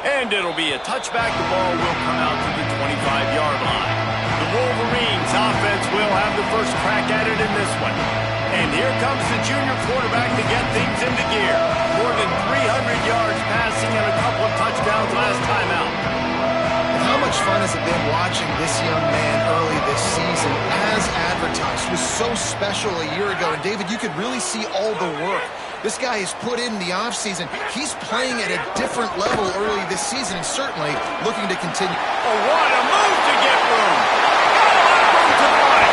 And it'll be a touchback. The ball will come out to the 25-yard line. The Wolverines offense will have the first crack at it in this one. And here comes the junior quarterback to get things into gear. More than 300 yards passing and a couple of touchdowns last time out. How much fun has it been watching this young man early this season as advertised? He was so special a year ago. And, David, you could really see all the work this guy has put in the offseason. He's playing at a different level early this season and certainly looking to continue. Oh, what a move to get room. Got a lot of room to play.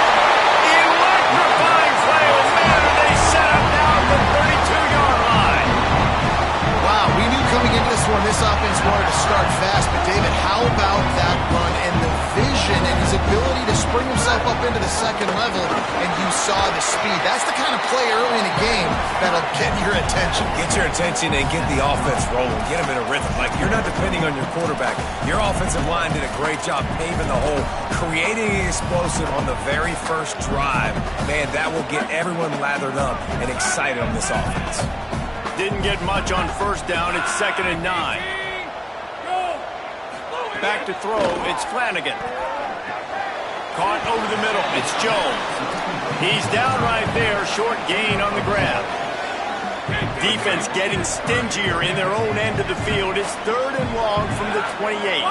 Electrifying play. Oh, man, and they set up now at the 32-yard line. Wow, we knew coming into this one, this offense wanted to start fast. But, David, how about that run and the vision and his ability to spring himself up into the second level, and you saw the speed. That's the kind of play early in a game that'll get your attention. Get your attention and get the offense rolling. Get them in a rhythm. Like, you're not depending on your quarterback. Your offensive line did a great job paving the hole, creating an explosive on the very first drive. Man, that will get everyone lathered up and excited on this offense. Didn't get much on first down. It's 2nd and 9. Back to throw. It's Flanagan. Caught over the middle. It's Jones. He's down right there. Short gain on the grab. Defense getting stingier in their own end of the field. It's 3rd and long from the 28.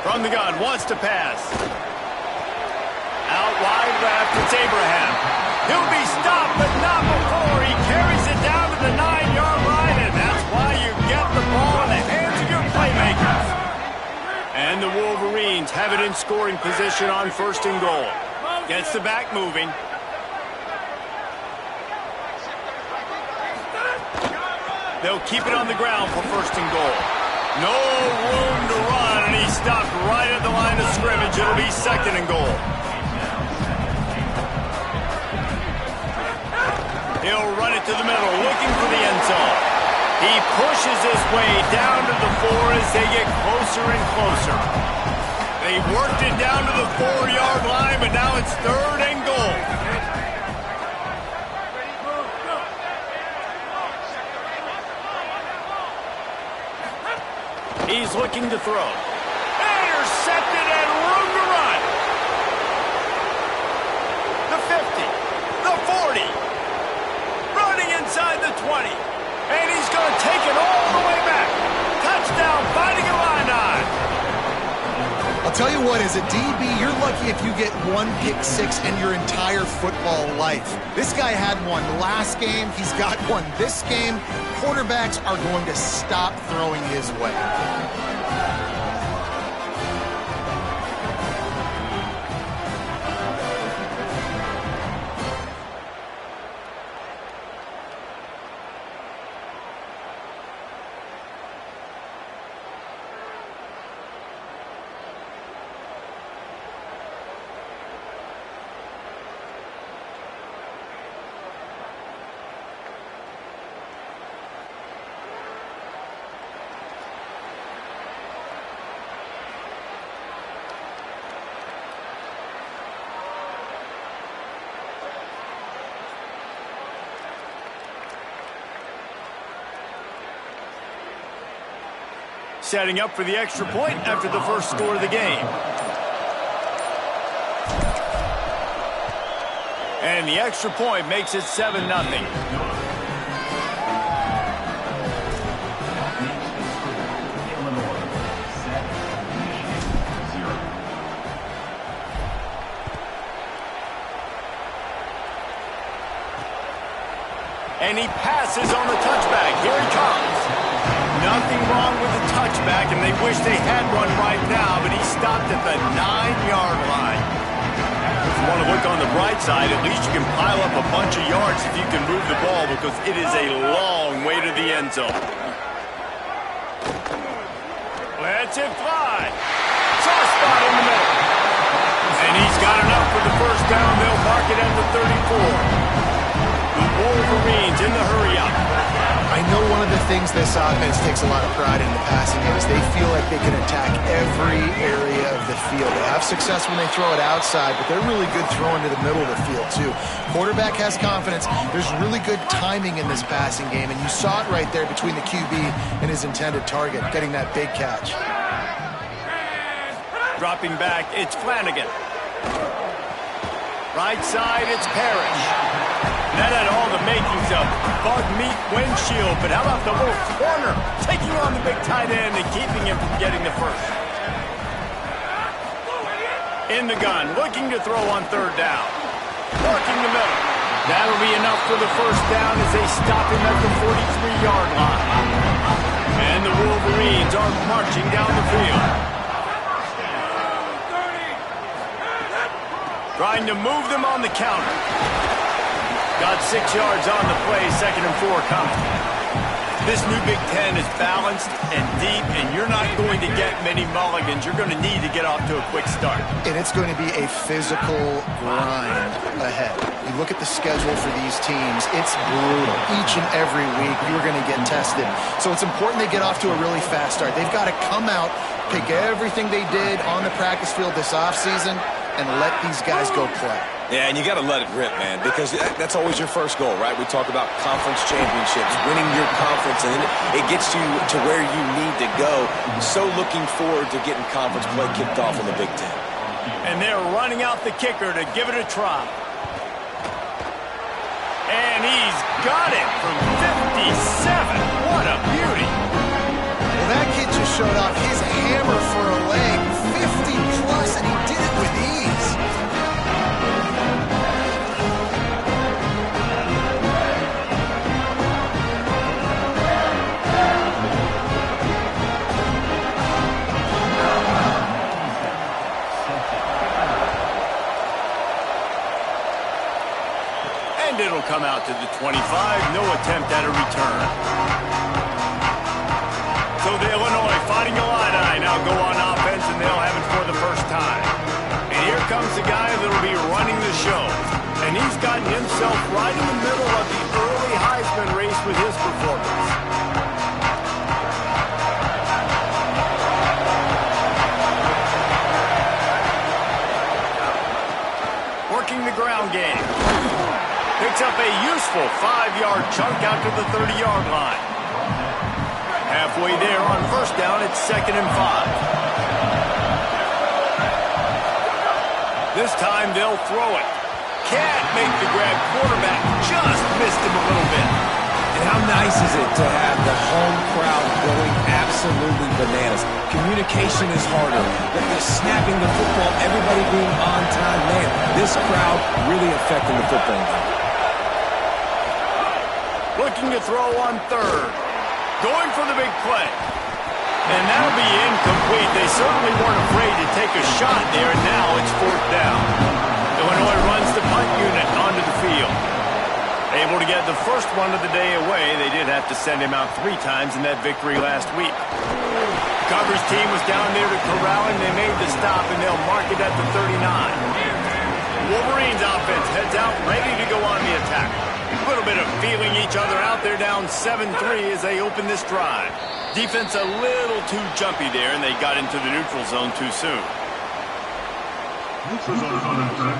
From the gun. Wants to pass. Out wide left. It's Abraham. He'll be stopped, but not before. He carries it down to the 9-yard line, and that's why you get the ball in the hands of your playmakers. And the Wolverines have it in scoring position on 1st and goal. Gets the back moving. They'll keep it on the ground for 1st and goal. No room to run, and he's stopped right at the line of scrimmage. It'll be 2nd and goal. He'll run it to the middle, looking for the end zone. He pushes his way down to the 4 as they get closer and closer. They worked it down to the 4-yard line, but now it's 3rd and goal. He's looking to throw. Intercepted and room to run. The 50, the 40. Running inside the 20. And he's going to take it all the way back. Touchdown, fighting Illini. I'll tell you what, as a DB, you're lucky if you get one pick six in your entire football life. This guy had one last game. He's got one this game. Quarterbacks are going to stop throwing his way. Setting up for the extra point after the first score of the game. And the extra point makes it 7-0. And he passes on the touchback. Here he comes. Nothing wrong with the touchback, and they wish they had one right now, but he stopped at the 9-yard line. If you want to look on the bright side, at least you can pile up a bunch of yards if you can move the ball, because it is a long way to the end zone. Lets it fly. Soft spot in the middle. And he's got enough for the first down. They'll mark it at the 34. The Wolverines in the hurry-up. I know one of the things this offense takes a lot of pride in the passing game is they feel like they can attack every area of the field. They have success when they throw it outside, but they're really good throwing to the middle of the field too. Quarterback has confidence. There's really good timing in this passing game, and you saw it right there between the QB and his intended target, getting that big catch. Dropping back, it's Flanagan. Right side, it's Parrish. That had all the makings of bug meat windshield, but how about the little corner taking on the big tight end and keeping him from getting the first? In the gun, looking to throw on third down. Working the middle. That'll be enough for the first down as they stop him at the 43-yard line. And the Wolverines are marching down the field. Trying to move them on the counter. Got 6 yards on the play, 2nd and 4 coming. This new Big Ten is balanced and deep, and you're not going to get many mulligans. You're going to need to get off to a quick start. And it's going to be a physical grind ahead. You look at the schedule for these teams, it's brutal. Each and every week, you're going to get tested. So it's important they get off to a really fast start. They've got to come out, pick everything they did on the practice field this offseason, and let these guys go play. Yeah, and you got to let it rip, man, because that's always your first goal, right? We talk about conference championships, winning your conference, and it gets you to where you need to go. So looking forward to getting conference play kicked off in the Big Ten. And they're running out the kicker to give it a try. And he's got it from 57. What a beauty. Well, that kid just showed off his hammer for a leg, 50-plus, and he did it with ease. And it'll come out to the 25. No attempt at a return. So the Illinois Fighting Illini now go on offense, and they'll have it for the first time. And here comes the guy that'll be running the show. And he's gotten himself right in the middle of the early Heisman race with his performance. Working the ground game. Picks up a useful 5-yard chunk out to the 30-yard line. Halfway there on first down, it's 2nd and 5. This time they'll throw it. Can't make the grab. Quarterback just missed him a little bit. And how nice is it to have the home crowd going absolutely bananas? Communication is harder. The snapping the football, everybody being on time. Man, this crowd really affecting the football game. Looking to throw on third. Going for the big play. And that'll be incomplete. They certainly weren't afraid to take a shot there, and now it's 4th down. Illinois runs the punt unit onto the field. Able to get the first one of the day away. They did have to send him out 3 times in that victory last week. The coverage team was down there to corral him. They made the stop, and they'll mark it at the 39. Wolverines offense heads out, ready to go on the attack. A little bit of feeling each other out there, down 7-3 as they open this drive. Defense a little too jumpy there, and they got into the neutral zone too soon. Neutral zone is under attack.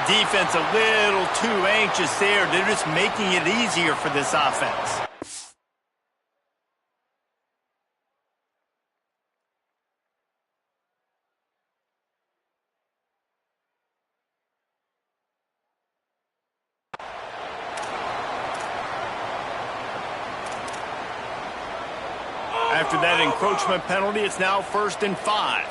Defense a little too anxious there. They're just making it easier for this offense. After that encroachment penalty, it's now 1st and 5.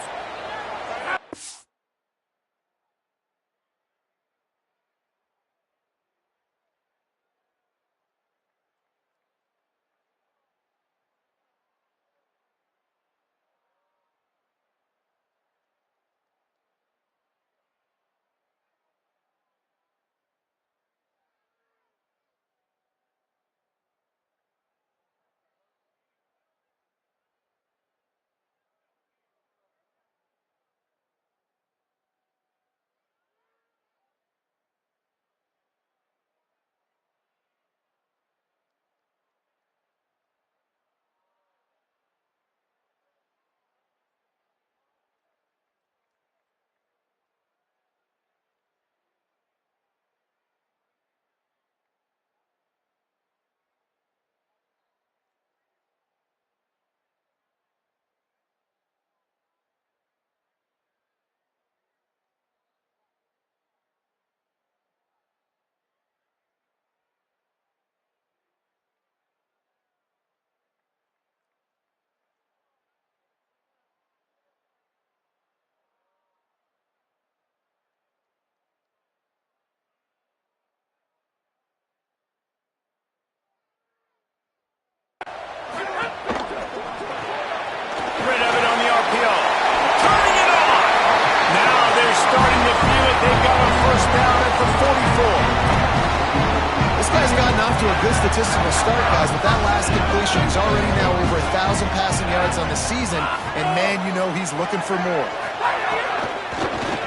guy's gotten off to a good statistical start, guys. With that last completion, he's already now over 1,000 passing yards on the season, and man, you know he's looking for more.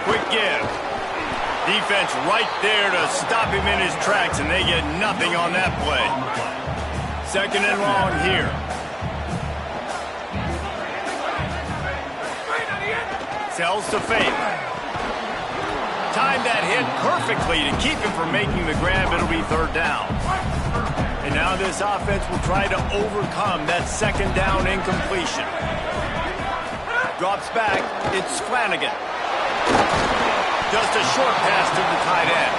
Quick give. Defense right there to stop him in his tracks, and they get nothing on that play. Second and long here. Sells to fake. Timed that hit perfectly to keep him from making the grab. It'll be third down. And now this offense will try to overcome that second down incompletion. Drops back. It's Flanagan. Just a short pass to the tight end.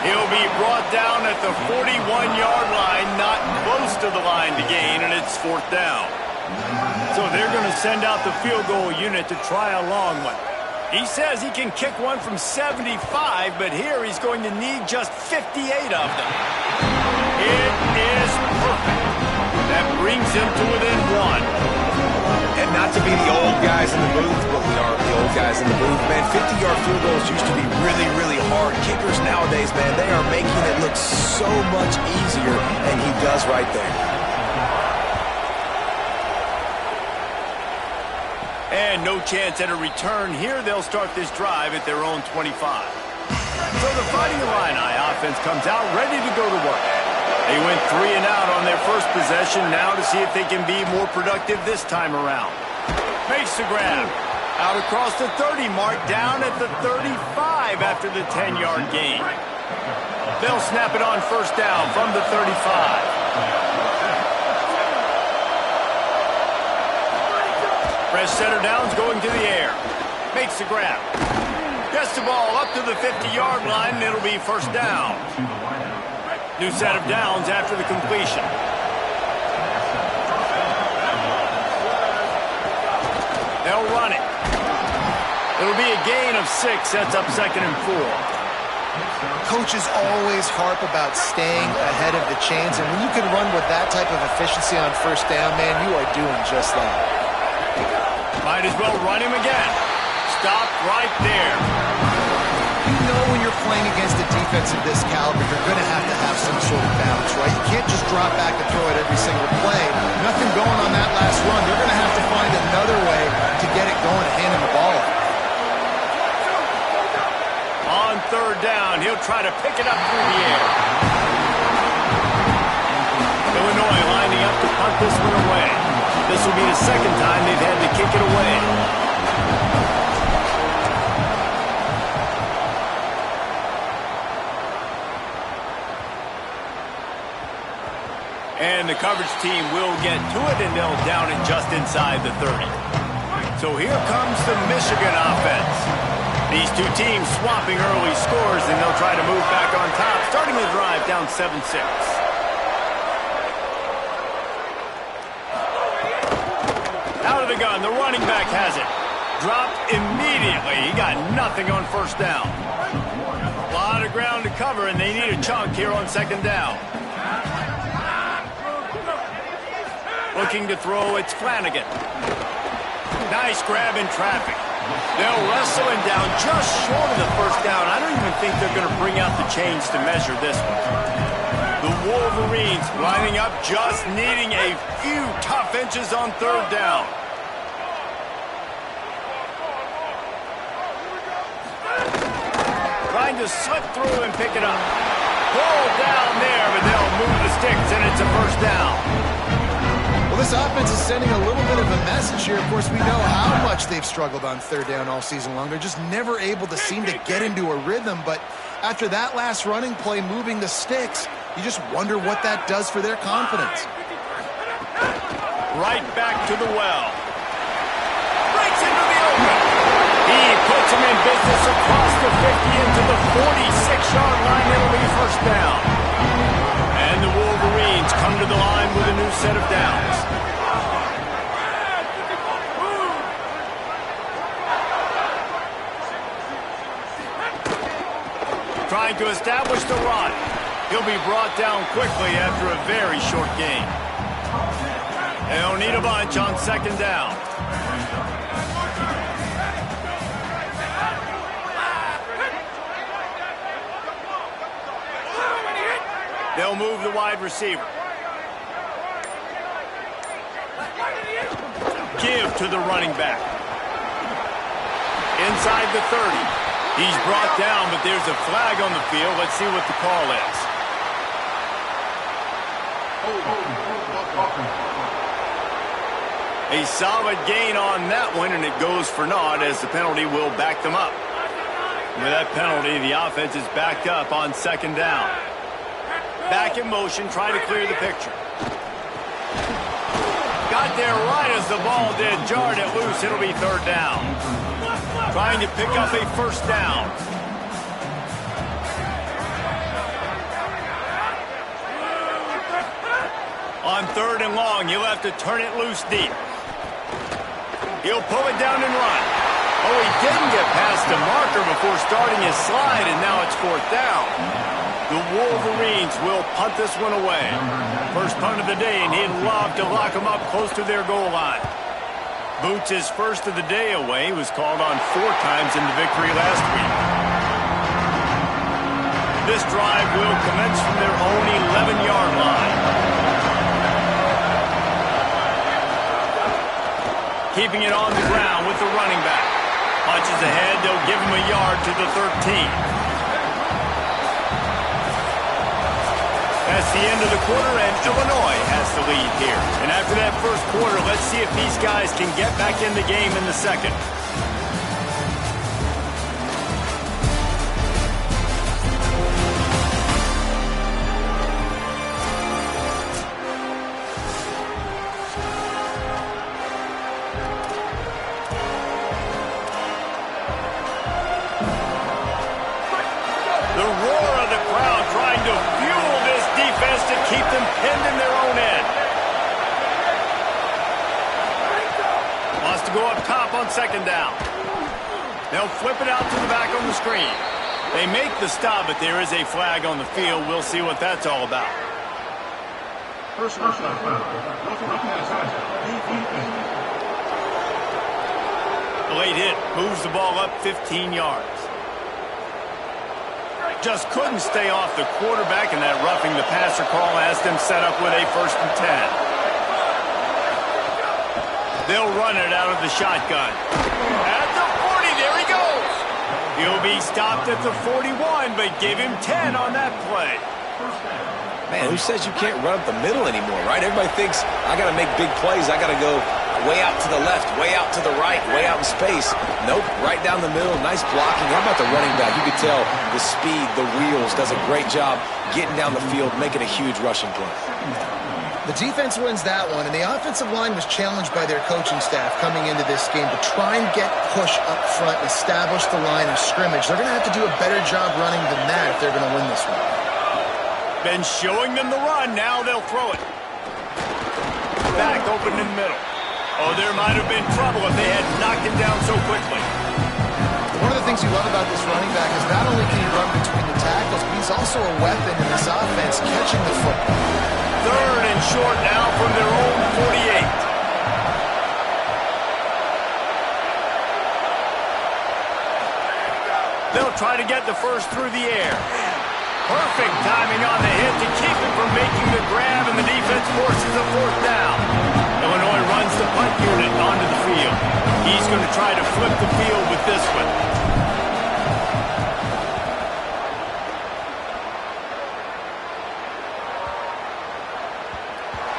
He'll be brought down at the 41-yard line, not close to the line to gain, and it's fourth down. So they're going to send out the field goal unit to try a long one. He says he can kick one from 75, but here he's going to need just 58 of them. It is perfect. That brings him to within one. And not to be the old guys in the booth, but we are the old guys in the booth, man. 50-yard field goals used to be really, really hard. Kickers nowadays, man, they are making it look so much easier, and he does right there. And no chance at a return here. They'll start this drive at their own 25. So the Fighting Illini offense comes out ready to go to work. They went 3 and out on their first possession, now to see if they can be more productive this time around. Makes the grab. Out across the 30 mark, down at the 35 after the 10-yard gain. They'll snap it on first down from the 35. Fresh setter downs going to the air. Makes the grab. Gets the ball up to the 50-yard line, and it'll be first down. New set of downs after the completion. They'll run it. It'll be a gain of 6, sets up second and 4. Coaches always harp about staying ahead of the chains, and when you can run with that type of efficiency on first down, man, you are doing just that. Might as well run him again. Stop right there. You know when you're playing against a defense of this caliber, you're going to have some sort of balance, right? You can't just drop back and throw it every single play. Nothing going on that last run. They're going to have to find another way to get it going and hand him the ball. On third down, he'll try to pick it up through the air. Illinois lining up to punt this one away. This will be the second time they've had to kick it away. And the coverage team will get to it, and they'll down it just inside the 30. So here comes the Michigan offense. These two teams swapping early scores, and they'll try to move back on top, starting the drive down 7-6. Out of the gun, the running back has it. Dropped immediately. He got nothing on first down. A lot of ground to cover, and they need a chunk here on second down. Looking to throw, it's Flanagan. Nice grab in traffic. They'll wrestle him down just short of the first down. I don't even think they're going to bring out the chains to measure this one. The Wolverines lining up, just needing a few tough inches on third down. Trying to slip through and pick it up. Pulled down there, but they'll move the sticks, and it's a first down. Well, this offense is sending a little bit of a message here. Of course, we know how much they've struggled on third down all season long. They're just never able to seem to get into a rhythm. But after that last running play, moving the sticks, you just wonder what that does for their confidence. Right back to the well. Breaks into the open. He puts him in business across the 50 into the 46-yard line. It'll be first down. And the Wolverines come to the line with a new set of downs. Trying to establish the run. He'll be brought down quickly after a very short gain. They'll need a bunch on second down. They'll move the wide receiver. Give to the running back. Inside the 30. He's brought down, but there's a flag on the field. Let's see what the call is. A solid gain on that one, and it goes for naught as the penalty will back them up. With that penalty, the offense is backed up on second down. Back in motion, try to clear the picture. Got there right as the ball did, jarred it loose. It'll be third down. Trying to pick up a first down. On third and long, he'll have to turn it loose deep. He'll pull it down and run. Oh, he didn't get past the marker before starting his slide, and now it's fourth down. The Wolverines will punt this one away. First punt of the day, and he'd love to lock them up close to their goal line. Boots' first of the day away was called on 4 times in the victory last week. This drive will commence from their own 11-yard line. Keeping it on the ground with the running back. Punches ahead, they'll give him a yard to the 13. That's the end of the quarter, and Illinois has the lead here. And after that first quarter, let's see if these guys can get back in the game in the second. Keep them pinned in their own end. Wants to go up top on second down. They'll flip it out to the back on the screen. They make the stop, but there is a flag on the field. We'll see what that's all about. The late hit moves the ball up 15 yards. Just couldn't stay off the quarterback, and that roughing the passer call has them set up with a 1st and 10. They'll run it out of the shotgun. At the 40, there he goes. He'll be stopped at the 41, but give him 10 on that play. Man, who says you can't run up the middle anymore, right? Everybody thinks, I got to make big plays. I got to go way out to the left, way out to the right, way out in space. Nope, right down the middle, nice blocking. How about the running back? You could tell the speed, the wheels, does a great job getting down the field, making a huge rushing play. The defense wins that one, and the offensive line was challenged by their coaching staff coming into this game to try and get push up front and establish the line of scrimmage. They're going to have to do a better job running than that if they're going to win this one. Been showing them the run, now they'll throw it. Back open in the middle. Oh, there might have been trouble if they had knocked him down so quickly. One of the things you love about this running back is not only can he run between the tackles, but he's also a weapon in this offense, catching the football. Third and short now from their own 48. They'll try to get the first through the air. Perfect timing on the hit to keep him from making the grab, and the defense forces a 4th down. Illinois runs the punt unit onto the field. He's going to try to flip the field with this one.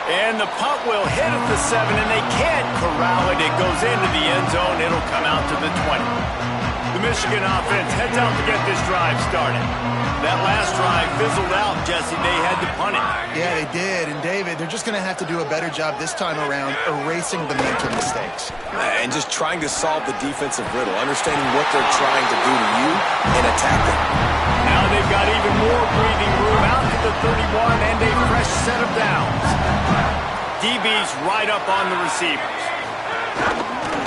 And the punt will hit at the 7, and they can't corral it. It goes into the end zone. It'll come out to the 20. The Michigan offense heads out to get this drive started. That last drive fizzled out, Jesse. They had to punt it. Yeah, they did. And, David, they're just going to have to do a better job this time around erasing the mental mistakes. And just trying to solve the defensive riddle, understanding what they're trying to do to you and attack them. Now they've got even more breathing room out to the 31 and a fresh set of downs. DB's right up on the receivers.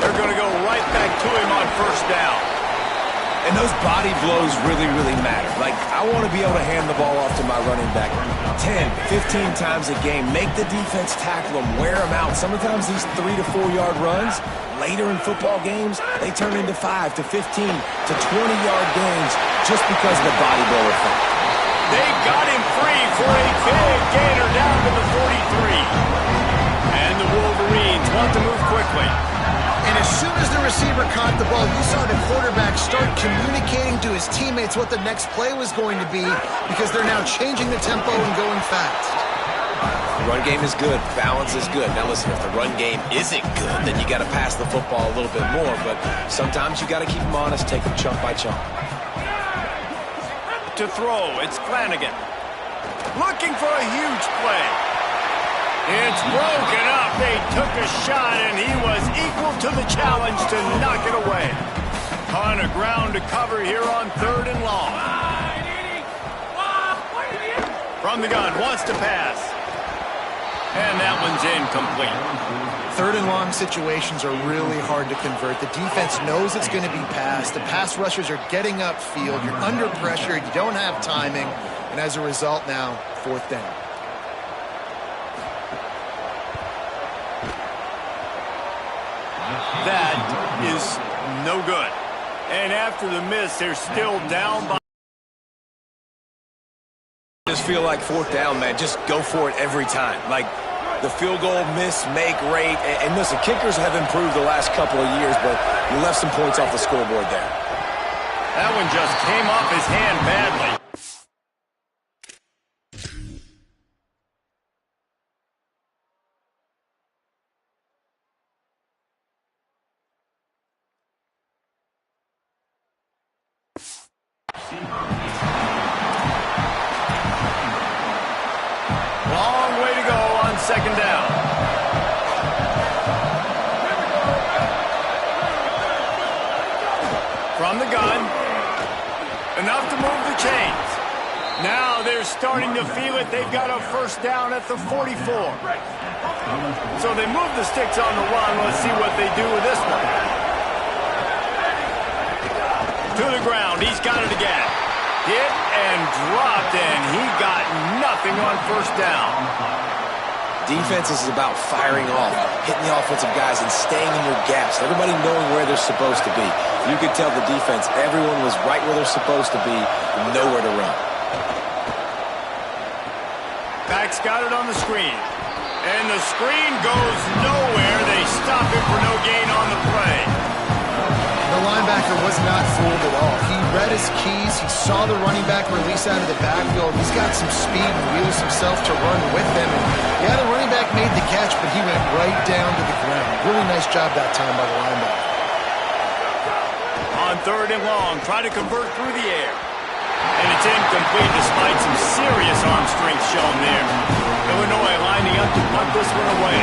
They're going to go right back to him on first down. And those body blows really, really matter. Like, I want to be able to hand the ball off to my running back 10, 15 times a game. Make the defense tackle them, wear them out. Sometimes these 3 to 4 yard runs, later in football games, they turn into 5 to 15 to 20 yard gains just because of the body blow effect. They got him free for a big gainer down to the 43. And the Wolverines want to move quickly. And as soon as the receiver caught the ball, you saw the quarterback start communicating to his teammates what the next play was going to be because they're now changing the tempo and going fast. The run game is good. Balance is good. Now listen, if the run game isn't good, then you got to pass the football a little bit more. But sometimes you got to keep them honest, take them chunk by chunk. To throw, it's Flanagan. Looking for a huge play. It's broken up. They took a shot, and he was equal to the challenge to knock it away. Ton of ground to cover here on 3rd and long. From the gun, wants to pass. And that one's incomplete. 3rd and long situations are really hard to convert. The defense knows it's going to be passed. The pass rushers are getting upfield. You're under pressure. You don't have timing. And as a result now, 4th down. That is no good. And after the miss, they're still down by. Just feel like 4th down, man. Just go for it every time. Like the field goal miss, make rate. And listen, kickers have improved the last couple of years, but you left some points off the scoreboard there. That one just came off his hand badly. Long way to go on 2nd down. From the gun. Enough to move the chains. Now they're starting to feel it. They've got a 1st down at the 44. So they move the sticks on the run. Let's see what they do with this one. To the ground. He's got it again. Hit and dropped, and he got nothing on 1st down. Defense is about firing off, hitting the offensive guys, and staying in your gaps. Everybody knowing where they're supposed to be. You could tell the defense, everyone was right where they're supposed to be, nowhere to run. Back's got it on the screen. And the screen goes nowhere. They stop him for no gain on the play. The linebacker was not fooled at all. He read his keys. He saw the running back release out of the backfield. He's got some speed and wheels himself to run with them. And yeah, the running back made the catch, but he went right down to the ground. Really nice job that time by the linebacker. On 3rd and long, try to convert through the air. And it's incomplete despite some serious arm strength shown there. Illinois lining up to punt this one away.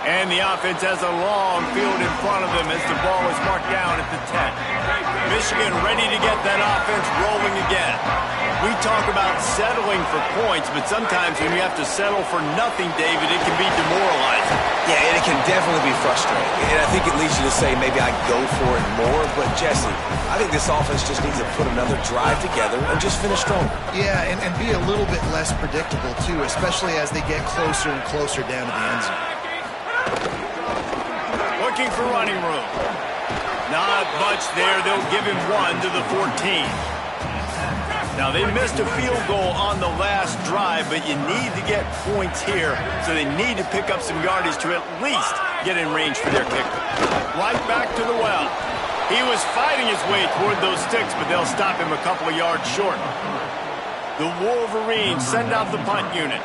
And the offense has a long field in front of them as the ball is marked down at the 10. Michigan ready to get that offense rolling again. We talk about settling for points, but sometimes when you have to settle for nothing, David, it can be demoralizing. Yeah, and it can definitely be frustrating. And I think it leads you to say maybe I go for it more. But, Jesse, I think this offense just needs to put another drive together and just finish stronger. Yeah, and be a little bit less predictable, too, especially as they get closer and closer down to the end zone. Looking for running room. Not much there. They'll give him 1 to the 14. Now, they missed a field goal on the last drive, but you need to get points here, so they need to pick up some yardage to at least get in range for their kicker. Right back to the well. He was fighting his way toward those sticks, but they'll stop him a couple of yards short. The Wolverines send out the punt unit.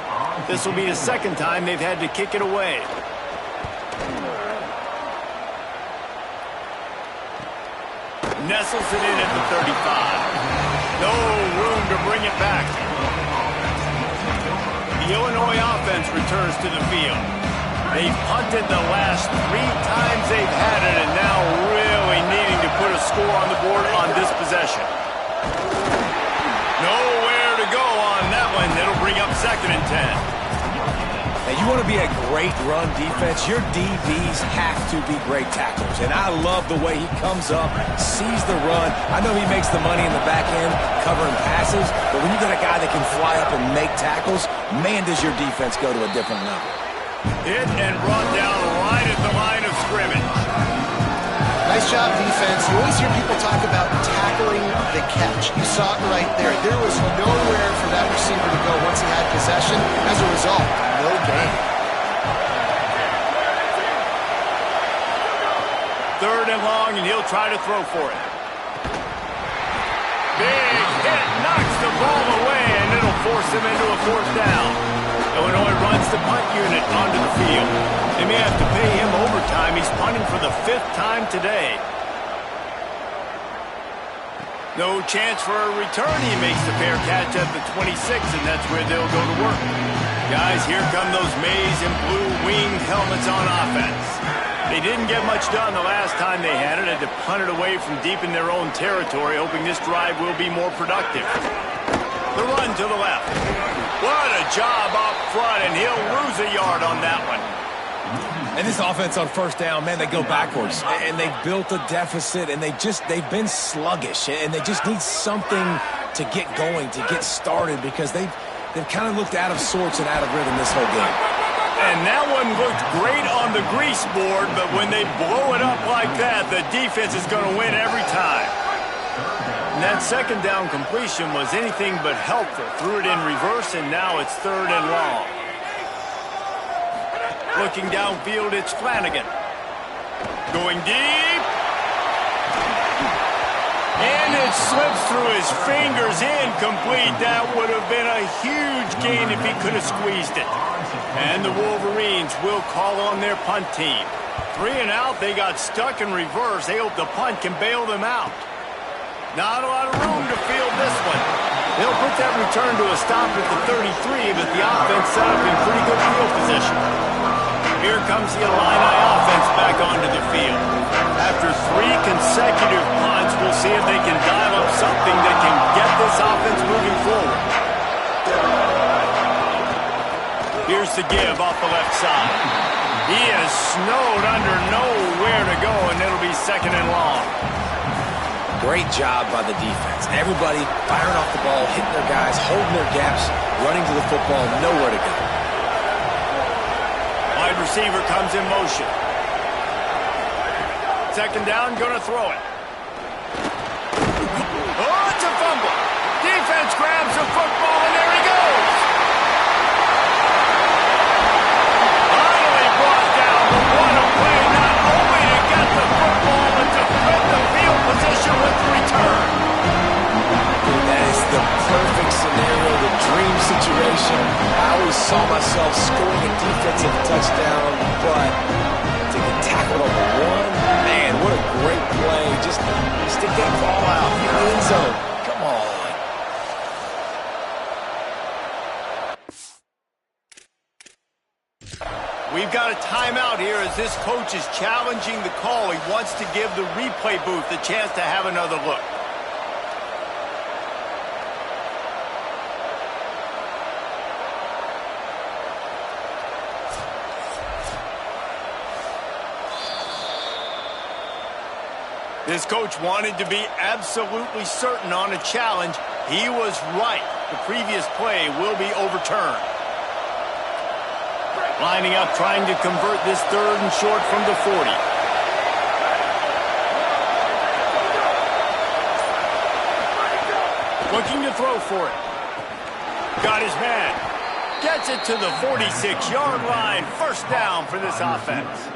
This will be the 2nd time they've had to kick it away. Nestles it in at the 35. No room to bring it back. The Illinois offense returns to the field. They've punted the last 3 times they've had it, and now really needing to put a score on the board on this possession. Nowhere to go on that one. It'll bring up 2nd and 10. Now, you want to be a great run defense, your DBs have to be great tacklers. And I love the way he comes up, sees the run. I know he makes the money in the back end covering passes, but when you got a guy that can fly up and make tackles, man, does your defense go to a different level. Hit and brought down right at the line of scrimmage. Nice job, defense. You always hear people talk about tackling the catch. You saw it right there. There was nowhere for that receiver to go once he had possession. As a result, no gain. Third and long, and he'll try to throw for it. Big hit, knocks the ball away, and it'll force him into a fourth down. Illinois runs the punt unit onto the field. They may have to pay him overtime. He's punting for the 5th time today. No chance for a return. He makes the fair catch at the 26, and that's where they'll go to work. Guys, here come those maize and blue winged helmets on offense. They didn't get much done the last time they had it. Had to punt it away from deep in their own territory, hoping this drive will be more productive. The run to the left. What a job up front, and he'll lose a yard on that one. And this offense on first down, man, they go backwards. And they've built a deficit, and they've been sluggish. And they just need something to get going, to get started, because they've kind of looked out of sorts and out of rhythm this whole game. And that one looked great on the grease board, but when they blow it up like that, the defense is going to win every time. And that second down completion was anything but helpful. Threw it in reverse, and now it's third and long. Looking downfield, it's Flanagan. Going deep. And it slips through his fingers, incomplete. That would have been a huge gain if he could have squeezed it. And the Wolverines will call on their punt team. 3 and out, they got stuck in reverse. They hope the punt can bail them out. Not a lot of room to field this one. They'll put that return to a stop at the 33, but the offense set up in pretty good field position. Here comes the Illini offense back onto the field. After 3 consecutive punts, we'll see if they can dial up something that can get this offense moving forward. Here's the give off the left side. He is snowed under, nowhere to go, and it'll be second and long. Great job by the defense. Everybody firing off the ball, hitting their guys, holding their gaps, running to the football, nowhere to go. Wide receiver comes in motion. Second down, going to throw it. Oh, it's a fumble. Defense grabs the football, and there he goes. Finally brought down, but what a play, not only to get the football, but to flip the field position with the return. That is the perfect scenario, the dream situation. I always saw myself scoring a defensive touchdown, but to get tackled on the one, man, what a great play. Just stick that ball out in the end zone. Come on. We've got a timeout here as this coach is challenging the call. He wants to give the replay booth a chance to have another look. This coach wanted to be absolutely certain on a challenge. He was right. The previous play will be overturned. Lining up, trying to convert this third and short from the 40. Looking to throw for it. Got his man. Gets it to the 46-yard line. First down for this offense.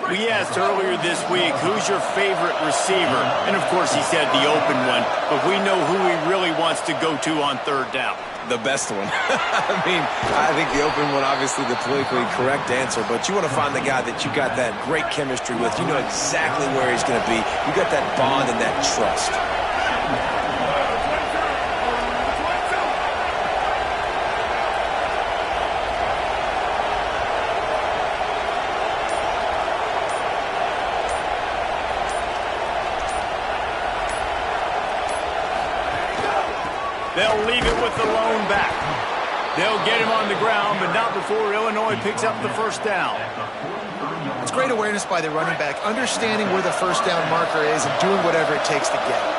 We asked earlier this week, who's your favorite receiver? And, of course, he said the open one. But we know who he really wants to go to on third down. The best one. I mean, I think the open one, obviously the politically correct answer, but you want to find the guy that you got that great chemistry with. You know exactly where he's going to be. You got that bond and that trust. They'll leave it with the lone back. They'll get him on the ground, but not before Illinois picks up the first down. It's great awareness by the running back, understanding where the first down marker is and doing whatever it takes to get it.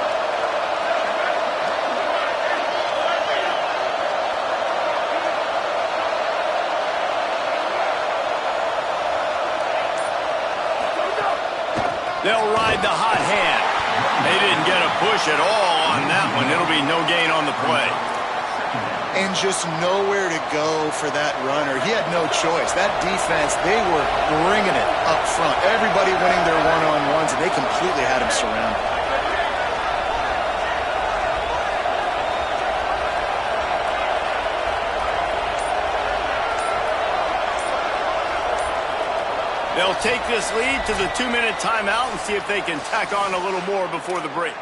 They'll ride the hot hand. They didn't get a push at all on that one. It'll be no gain on the play. And just nowhere to go for that runner. He had no choice. That defense, they were bringing it up front. Everybody winning their one-on-ones, and they completely had him surrounded. They'll take this lead to the 2-minute timeout and see if they can tack on a little more before the break.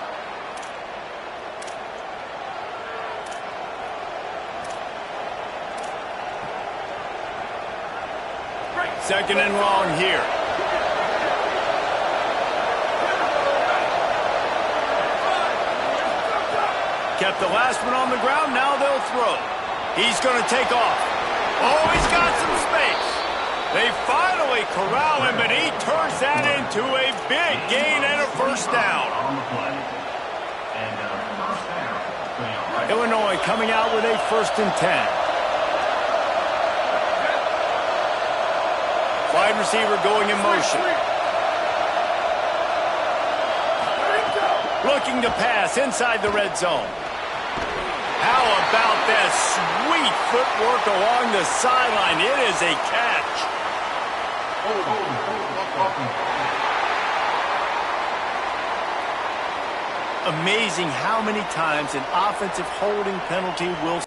Second and long here. Kept the last one on the ground. Now they'll throw. He's going to take off. Oh, he's got some space. They finally corral him, but he turns that into a big gain and a first down. Illinois coming out with a 1st and 10. Wide receiver going in motion. Looking to pass inside the red zone. How about that sweet footwork along the sideline? It is a catch. Amazing how many times an offensive holding penalty will...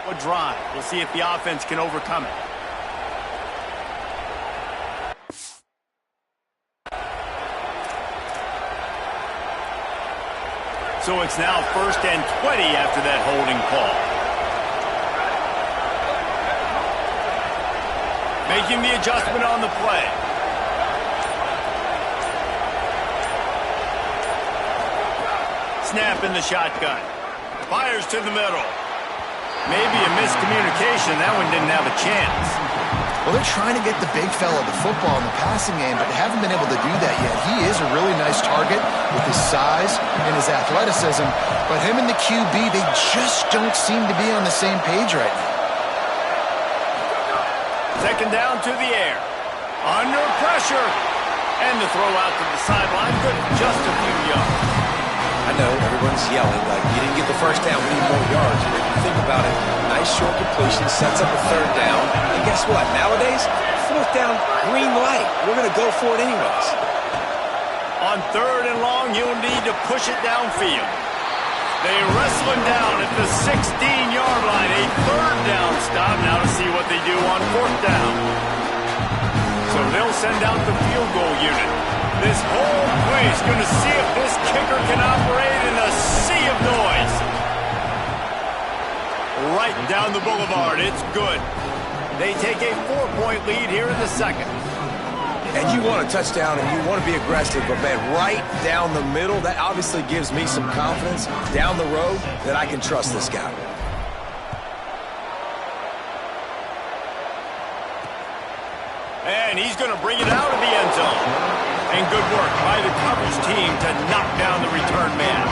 A drive. We'll see if the offense can overcome it. So it's now 1st and 20 after that holding call. Making the adjustment on the play. Snap in the shotgun. Fires to the middle. Maybe a miscommunication. That one didn't have a chance. Well, they're trying to get the big fella the football in the passing game, but they haven't been able to do that yet. He is a really nice target with his size and his athleticism, but him and the QB, they just don't seem to be on the same page right now. Second down to the air. Under pressure. And the throw out to the sideline. Good, just a few yards. I know everyone's yelling like you didn't get the first down, we need more yards. But you think about it, nice short completion, sets up a 3rd down. And guess what? Nowadays, 4th down, green light. We're going to go for it anyways. On 3rd and long, you'll need to push it downfield. They wrestle him down at the 16-yard line. A 3rd down stop. Now to see what they do on 4th down. So they'll send out the field goal unit. This whole place going to see if this kicker can operate in a sea of noise. Right down the boulevard. It's good. They take a 4-point lead here in the 2nd. And you want a touchdown and you want to be aggressive, but man, right down the middle, that obviously gives me some confidence down the road that I can trust this guy. And he's going to bring it out of the end zone. And good work by the coverage team to knock down the return man.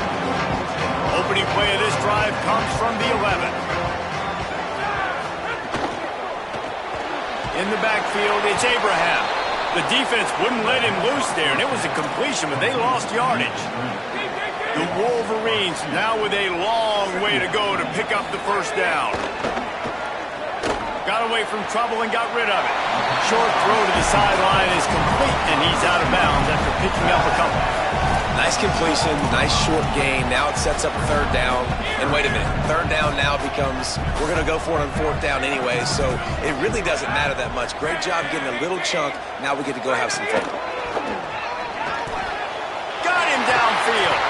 Opening play of this drive comes from the 11. In the backfield, it's Abraham. The defense wouldn't let him loose there, and it was a completion, but they lost yardage. The Wolverines now with a long way to go to pick up the 1st down. Got away from trouble and got rid of it. Short throw to the sideline is complete, and he's out of bounds after picking up a couple. Nice completion, nice short gain. Now it sets up a 3rd down. And wait a minute, 3rd down now becomes, we're going to go for it on 4th down anyway, so it really doesn't matter that much. Great job getting a little chunk. Now we get to go have some fun. Got him downfield.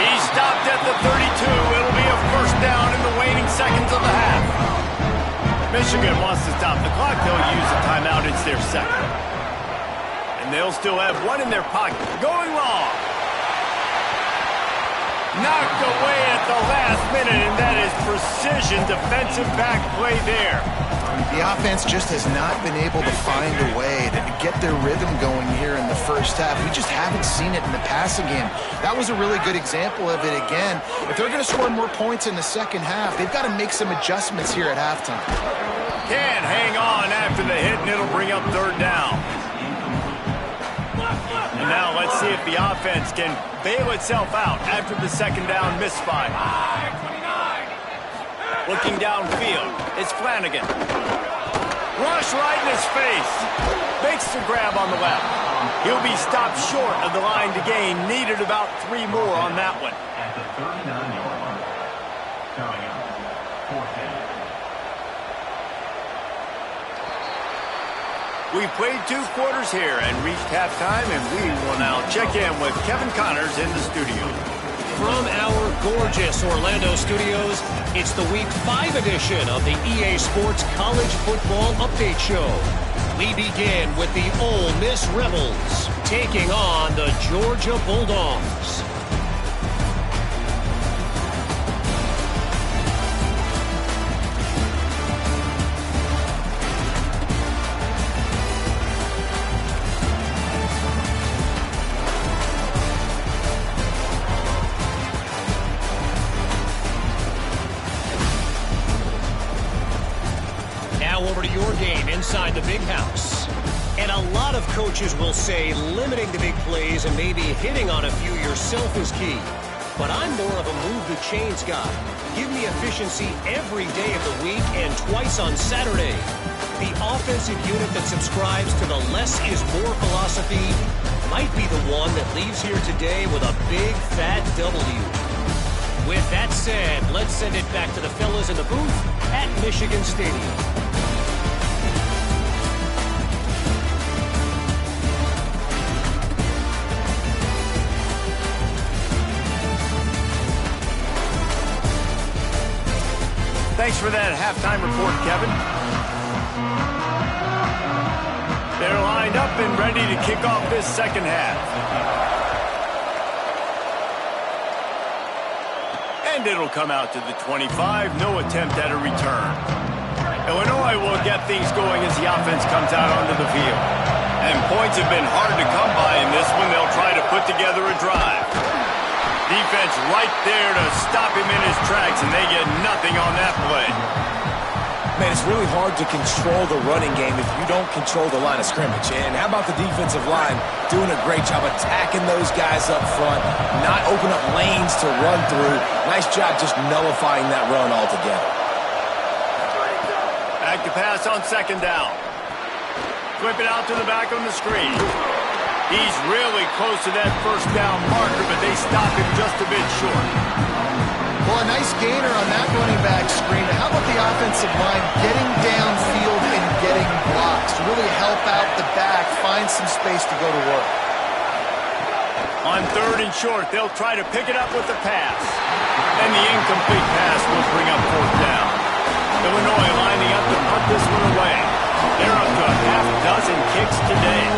He stopped at the 32. It'll be a Michigan wants to stop the clock. They'll use a timeout. It's their second. And they'll still have one in their pocket. Going long. Knocked away at the last minute, and that is precision defensive back play there. The offense just has not been able to find a way to get their rhythm going here in the first half. We just haven't seen it in the passing game. That was a really good example of it again. If they're going to score more points in the second half, they've got to make some adjustments here at halftime. Can't hang on after the hit, and it'll bring up third down. And now let's see if the offense can bail itself out after the second down misfire. Looking downfield, it's Flanagan. Rush right in his face. Makes the grab on the left. He'll be stopped short of the line to gain. Needed about 3 more on that one. At the 39-yard line. Coming up, fourth down. We've played 2 quarters here and reached halftime, and we will now check in with Kevin Connors in the studio. From our gorgeous Orlando studios, it's the Week 5 edition of the EA Sports College Football Update Show. We begin with the Ole Miss Rebels taking on the Georgia Bulldogs. Over to your game inside the big house. And a lot of coaches will say limiting the big plays and maybe hitting on a few yourself is key. But I'm more of a move the chains guy. Give me efficiency every day of the week and twice on Saturday. The offensive unit that subscribes to the less is more philosophy might be the one that leaves here today with a big fat W. With that said, let's send it back to the fellas in the booth at Michigan Stadium. Thanks for that halftime report, Kevin. They're lined up and ready to kick off this second half. And it'll come out to the 25. No attempt at a return. Illinois will get things going as the offense comes out onto the field. And points have been hard to come by in this one. They'll try to put together a drive. Defense right there to stop him in his tracks, and they get nothing on that play. Man, it's really hard to control the running game if you don't control the line of scrimmage. And how about the defensive line doing a great job attacking those guys up front, not open up lanes to run through. Nice job just nullifying that run altogether. Back to pass on second down. Flip it out to the back on the screen. He's really close to that first down marker, but they stop him just a bit short. Well, a nice gainer on that running back screen. How about the offensive line getting downfield and getting blocks to really help out the back, find some space to go to work? On third and short, they'll try to pick it up with the pass. And the incomplete pass will bring up fourth down. Illinois lining up to punt this one away. They're up to a half dozen kicks today.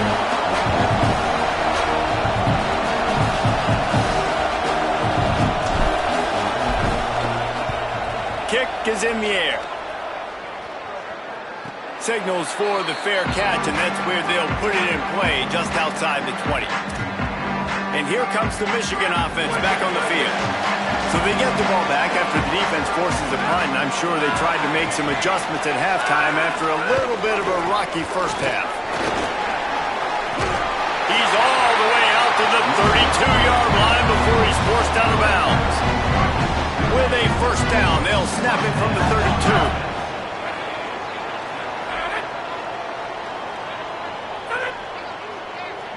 Kick is in the air. Signals for the fair catch, and that's where they'll put it in play just outside the 20. And here comes the Michigan offense back on the field. So they get the ball back after the defense forces a punt, and I'm sure they tried to make some adjustments at halftime after a little bit of a rocky first half. He's all the way out to the 32-yard line before he's forced out of bounds. With a first down, they'll snap it from the 32.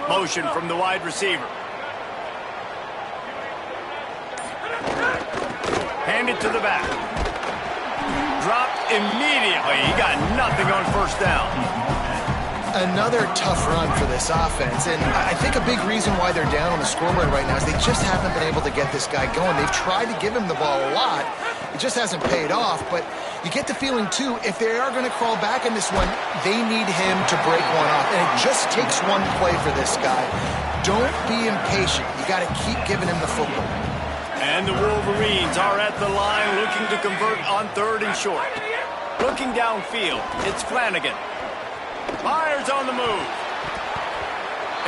Motion from the wide receiver. Hand it to the back. Dropped immediately. He got nothing on first down. Another tough run for this offense, and I think a big reason why they're down on the scoreboard right now is they just haven't been able to get this guy going. They've tried to give him the ball a lot. It just hasn't paid off, but you get the feeling, too, if they are going to crawl back in this one, they need him to break one off, and it just takes one play for this guy. Don't be impatient. You got to keep giving him the football. And the Wolverines are at the line looking to convert on 3rd and short. Looking downfield, it's Flanagan. Fires on the move.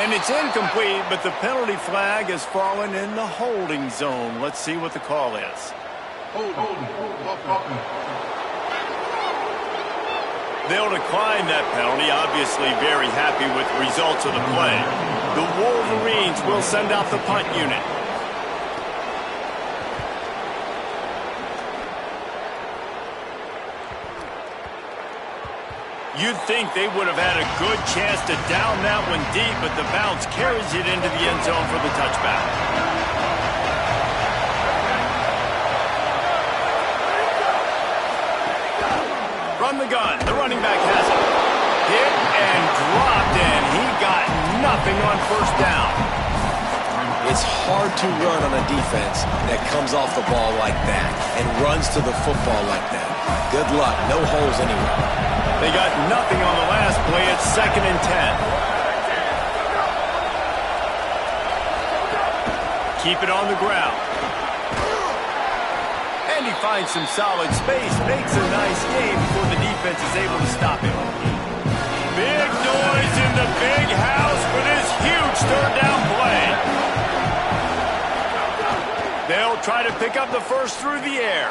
And it's incomplete, but the penalty flag has fallen in the holding zone. Let's see what the call is. They'll decline that penalty, obviously very happy with the results of the play. The Wolverines will send out the punt unit. You'd think they would have had a good chance to down that one deep, but the bounce carries it into the end zone for the touchback. From the gun, the running back has it. Hit and dropped, and he got nothing on 1st down. It's hard to run on a defense that comes off the ball like that and runs to the football like that. Good luck. No holes anywhere. They got nothing on the last play. It's 2nd and 10. Keep it on the ground. And he finds some solid space. Makes a nice game before the defense is able to stop him. Big noise in the big house for this huge 3rd down play. They'll try to pick up the first through the air.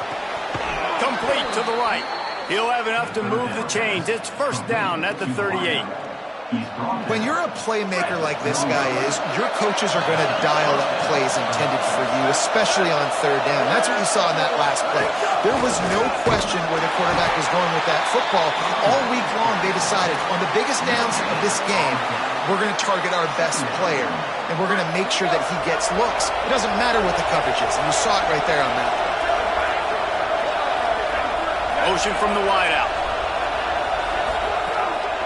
Complete to the right. He'll have enough to move the chains. It's 1st down at the 38. When you're a playmaker like this guy is, your coaches are going to dial up plays intended for you, especially on 3rd down. That's what you saw in that last play. There was no question where the quarterback was going with that football. All week long, they decided on the biggest downs of this game, we're going to target our best player, and we're going to make sure that he gets looks. It doesn't matter what the coverage is, and you saw it right there on that. Motion from the wideout.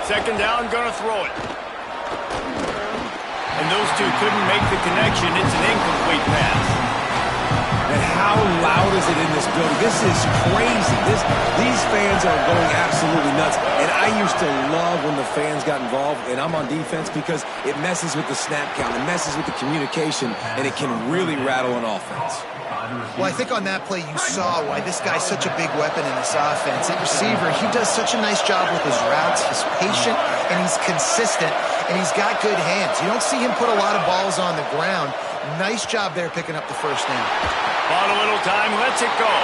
2nd down, gonna throw it. And those two couldn't make the connection. It's an incomplete pass. And how loud is it in this building? This is crazy. These fans are going absolutely nuts. And I used to love when the fans got involved, and I'm on defense because it messes with the snap count. It messes with the communication, and it can really rattle an offense. Well, I think on that play you saw why this guy's such a big weapon in this offense. At receiver, he does such a nice job with his routes. He's patient, and he's consistent, and he's got good hands. You don't see him put a lot of balls on the ground. Nice job there picking up the 1st down. On a little time, lets it go.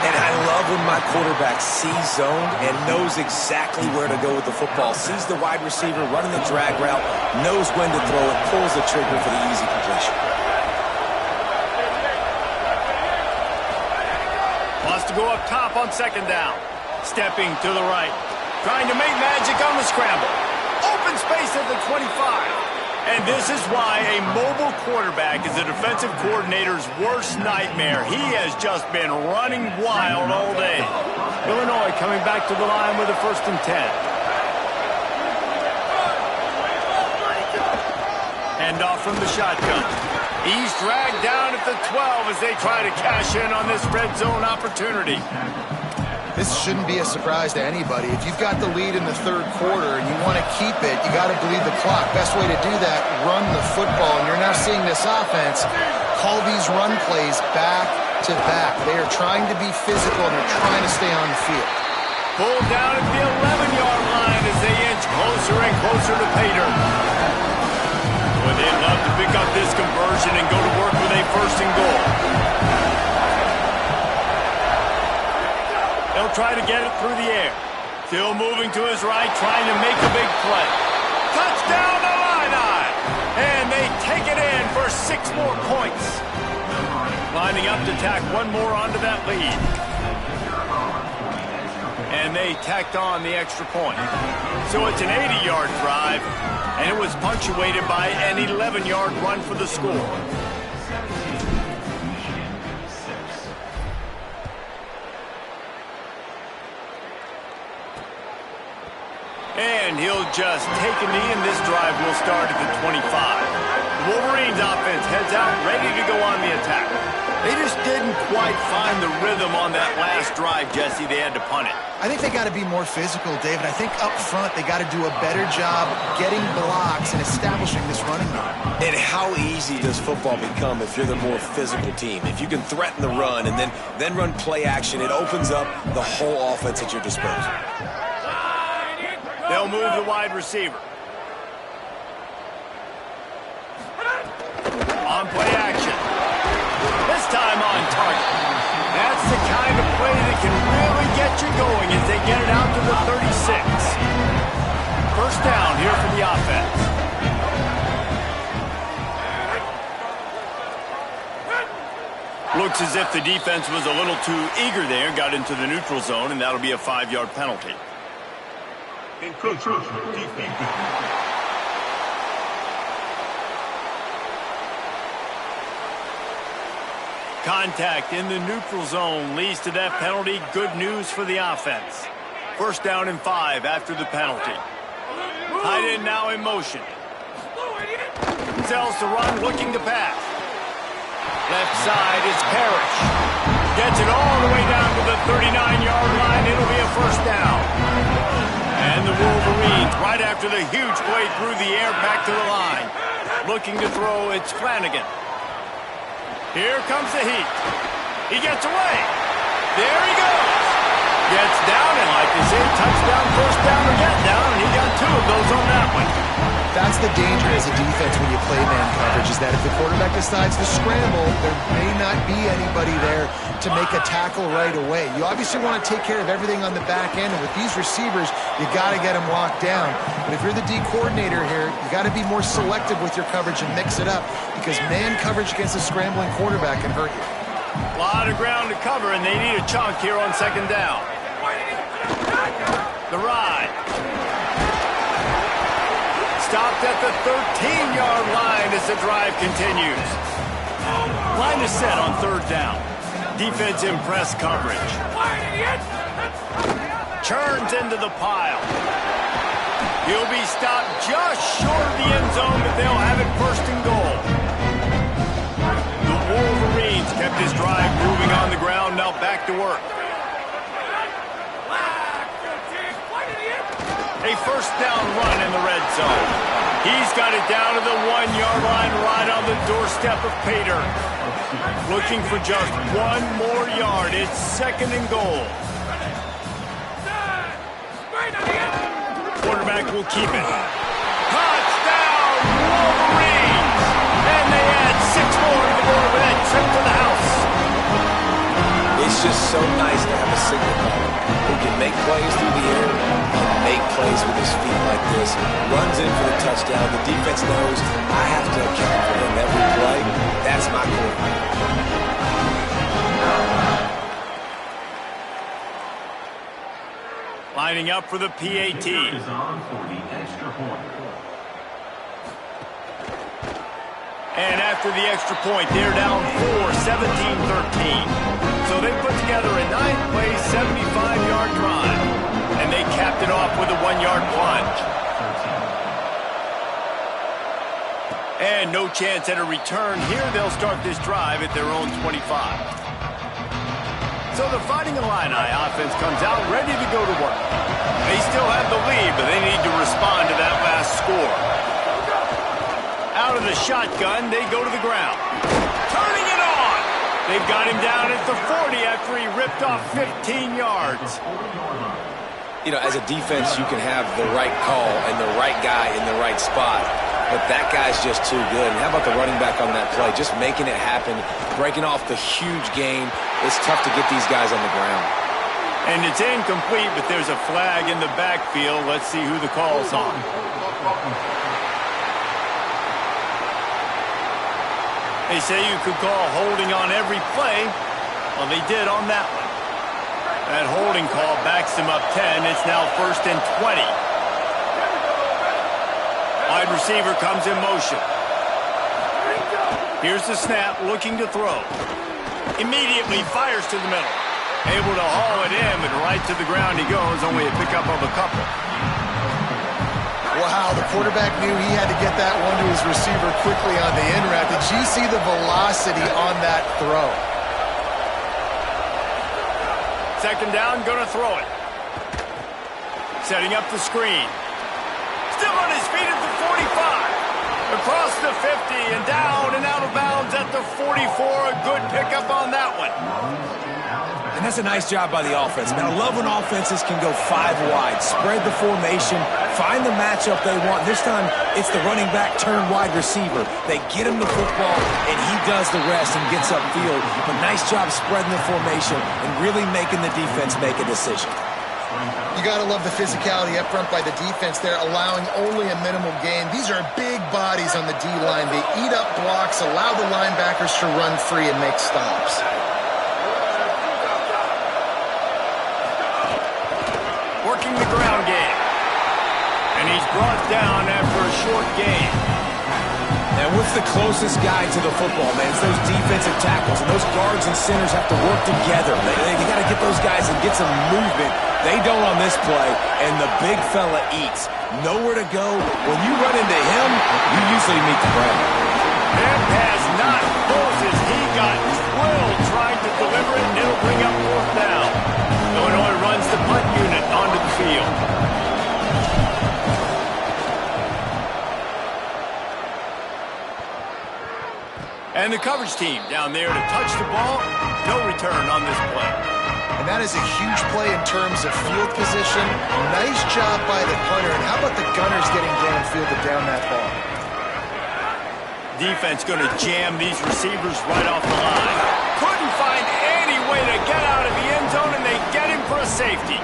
And I love when my quarterback sees zone and knows exactly where to go with the football. Sees the wide receiver running the drag route, knows when to throw it, pulls the trigger for the easy completion. Wants to go up top on 2nd down. Stepping to the right. Trying to make magic on the scramble. Open space at the 25. And this is why a mobile quarterback is a defensive coordinator's worst nightmare. He has just been running wild all day. Illinois coming back to the line with a 1st and 10. Hand off from the shotgun. He's dragged down at the 12 as they try to cash in on this red zone opportunity. This shouldn't be a surprise to anybody. If you've got the lead in the 3rd quarter and you want to keep it, you got to bleed the clock. Best way to do that, run the football. And you're now seeing this offense call these run plays back to back. They are trying to be physical, and they're trying to stay on the field. Pulled down at the 11-yard line as they inch closer and closer to pay dirt. Well, they'd love to pick up this conversion and go to work with a 1st and goal. They'll try to get it through the air. Still moving to his right, trying to make a big play. Touchdown Illini! And they take it in for 6 more points. Lining up to tack one more onto that lead. And they tacked on the extra point. So it's an 80-yard drive, and it was punctuated by an 11-yard run for the score. And he'll just take a knee, and this drive will start at the 25. The Wolverines offense heads out, ready to go on the attack. They just didn't quite find the rhythm on that last drive, Jesse. They had to punt it. I think they got to be more physical, David. I think up front they got to do a better job getting blocks and establishing this running game. And how easy does football become if you're the more physical team? If you can threaten the run and then run play action, it opens up the whole offense at your disposal. They'll move the wide receiver. On play action. This time on target. That's the kind of play that can really get you going as they get it out to the 36. First down here for the offense. Looks as if the defense was a little too eager there, got into the neutral zone, and that'll be a 5-yard penalty. Contact in the neutral zone leads to that penalty. Good news for the offense. First down and 5 after the penalty. Tight end now in motion. Sells to run, looking to pass. Left side is Parrish. Gets it all the way down to the 39-yard line. It'll be a first down. And the Wolverines, right after the huge play through the air, back to the line. Looking to throw, it's Flanagan. Here comes the heat. He gets away. There he goes. Gets down, and like they say, touchdown, first down, or get down, and he got 2 of those on that one. That's the danger as a defense when you play man coverage, is that if the quarterback decides to scramble, there may not be anybody there to make a tackle right away. You obviously want to take care of everything on the back end, and with these receivers, you got to get them locked down. But if you're the D coordinator here, you got to be more selective with your coverage and mix it up, because man coverage against a scrambling quarterback can hurt you. A lot of ground to cover, and they need a chunk here on second down. The ride. Stopped at the 13-yard line as the drive continues. Line is set on third down. Defense in press coverage. Churns into the pile. He'll be stopped just short of the end zone, but they'll have it first and goal. The Wolverines kept this drive moving on the ground, now back to work. A first down run in the red zone. He's got it down to the 1-yard line, right on the doorstep of Pater. Looking for just 1 more yard. It's second and goal. Quarterback will keep it. Touchdown, Wolverines! And they add 6 more to the board with that trip to the house. It's just so nice to have a signal caller who can make plays through the air and make plays with his feet like this. Runs in for the touchdown. The defense knows I have to account for him every play. That's my quarterback. Lining up for the PAT. And after the extra point, they're down 4, 17-13. So they put together a 9-play, 75-yard drive. And they capped it off with a 1-yard plunge. And no chance at a return here. They'll start this drive at their own 25. So the Fighting Illini offense comes out ready to go to work. They still have the lead, but they need to respond to that last score. Out of the shotgun, they go to the ground. Turning it on! They've got him down at the 40 after he ripped off 15 yards. You know, as a defense, you can have the right call and the right guy in the right spot. But that guy's just too good. And how about the running back on that play? Just making it happen, breaking off the huge gain. It's tough to get these guys on the ground. And it's incomplete, but there's a flag in the backfield. Let's see who the call's on. They say you could call holding on every play. Well, they did on that one. That holding call backs them up 10. It's now first and 20. Wide receiver comes in motion. Here's the snap, looking to throw. Immediately fires to the middle. Able to haul it in, but right to the ground he goes, only a pickup of a couple. Wow, the quarterback knew he had to get that one to his receiver quickly on the in route. Did you see the velocity on that throw? Second down, gonna throw it. Setting up the screen. Still on his feet at the 45. Across the 50 and down and out of bounds at the 44. A good pickup on that one. And that's a nice job by the offense, man. I love when offenses can go 5 wide, spread the formation, find the matchup they want. This time, it's the running back turned wide receiver. They get him the football, and he does the rest and gets upfield. But nice job spreading the formation and really making the defense make a decision. You got to love the physicality up front by the defense there, allowing only a minimal gain. These are big bodies on the D-line. They eat up blocks, allow the linebackers to run free and make stops. Working the ground game. And he's brought down after a short gain. And what's the closest guy to the football, man? It's those defensive tackles, and those guards and centers have to work together. They got to get those guys and get some movement. They don't on this play, and the big fella eats. Nowhere to go. When you run into him, you usually meet the ground. That pass not close as he got drilled trying to deliver it, and it'll bring up fourth down. Illinois runs the punt unit onto the field. And the coverage team down there to touch the ball. No return on this play. And that is a huge play in terms of field position. Nice job by the punter. And how about the gunners getting downfield to down that ball? Defense going to jam these receivers right off the line. Couldn't find any way to get out of the end zone, and they get him for a safety.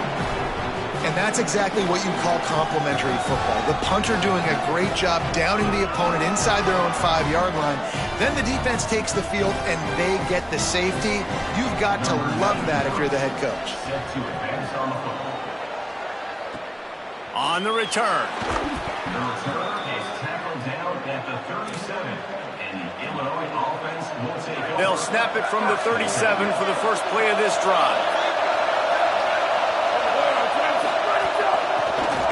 And that's exactly what you call complimentary football. The punter doing a great job downing the opponent inside their own 5-yard line. Then the defense takes the field and they get the safety. You've got to love that if you're the head coach. Set to advance on the football. On the return. The return is tackled down at the 37. And the Illinois offense will take over. They'll snap it from the 37 for the first play of this drive.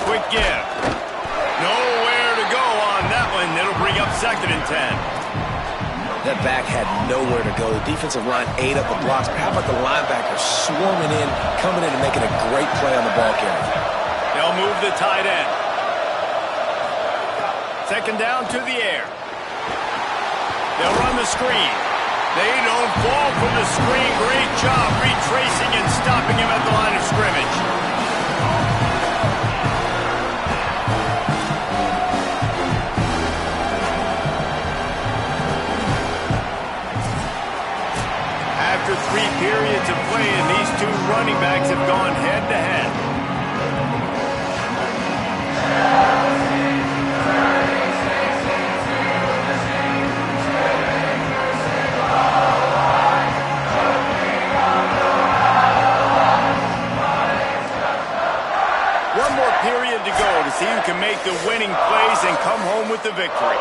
Quick give. Nowhere to go on that one. It'll bring up 2nd and 10. That back had nowhere to go. The defensive line ate up the blocks. But how about the linebackers swarming in, coming in and making a great play on the ball carrier? They'll move the tight end. 2nd down to the air. They'll run the screen. They don't fall for the screen. Great job retracing and stopping him at the line of scrimmage. After 3 periods of play, and these 2 running backs have gone head-to-head. One more period to go to see who can make the winning plays and come home with the victory.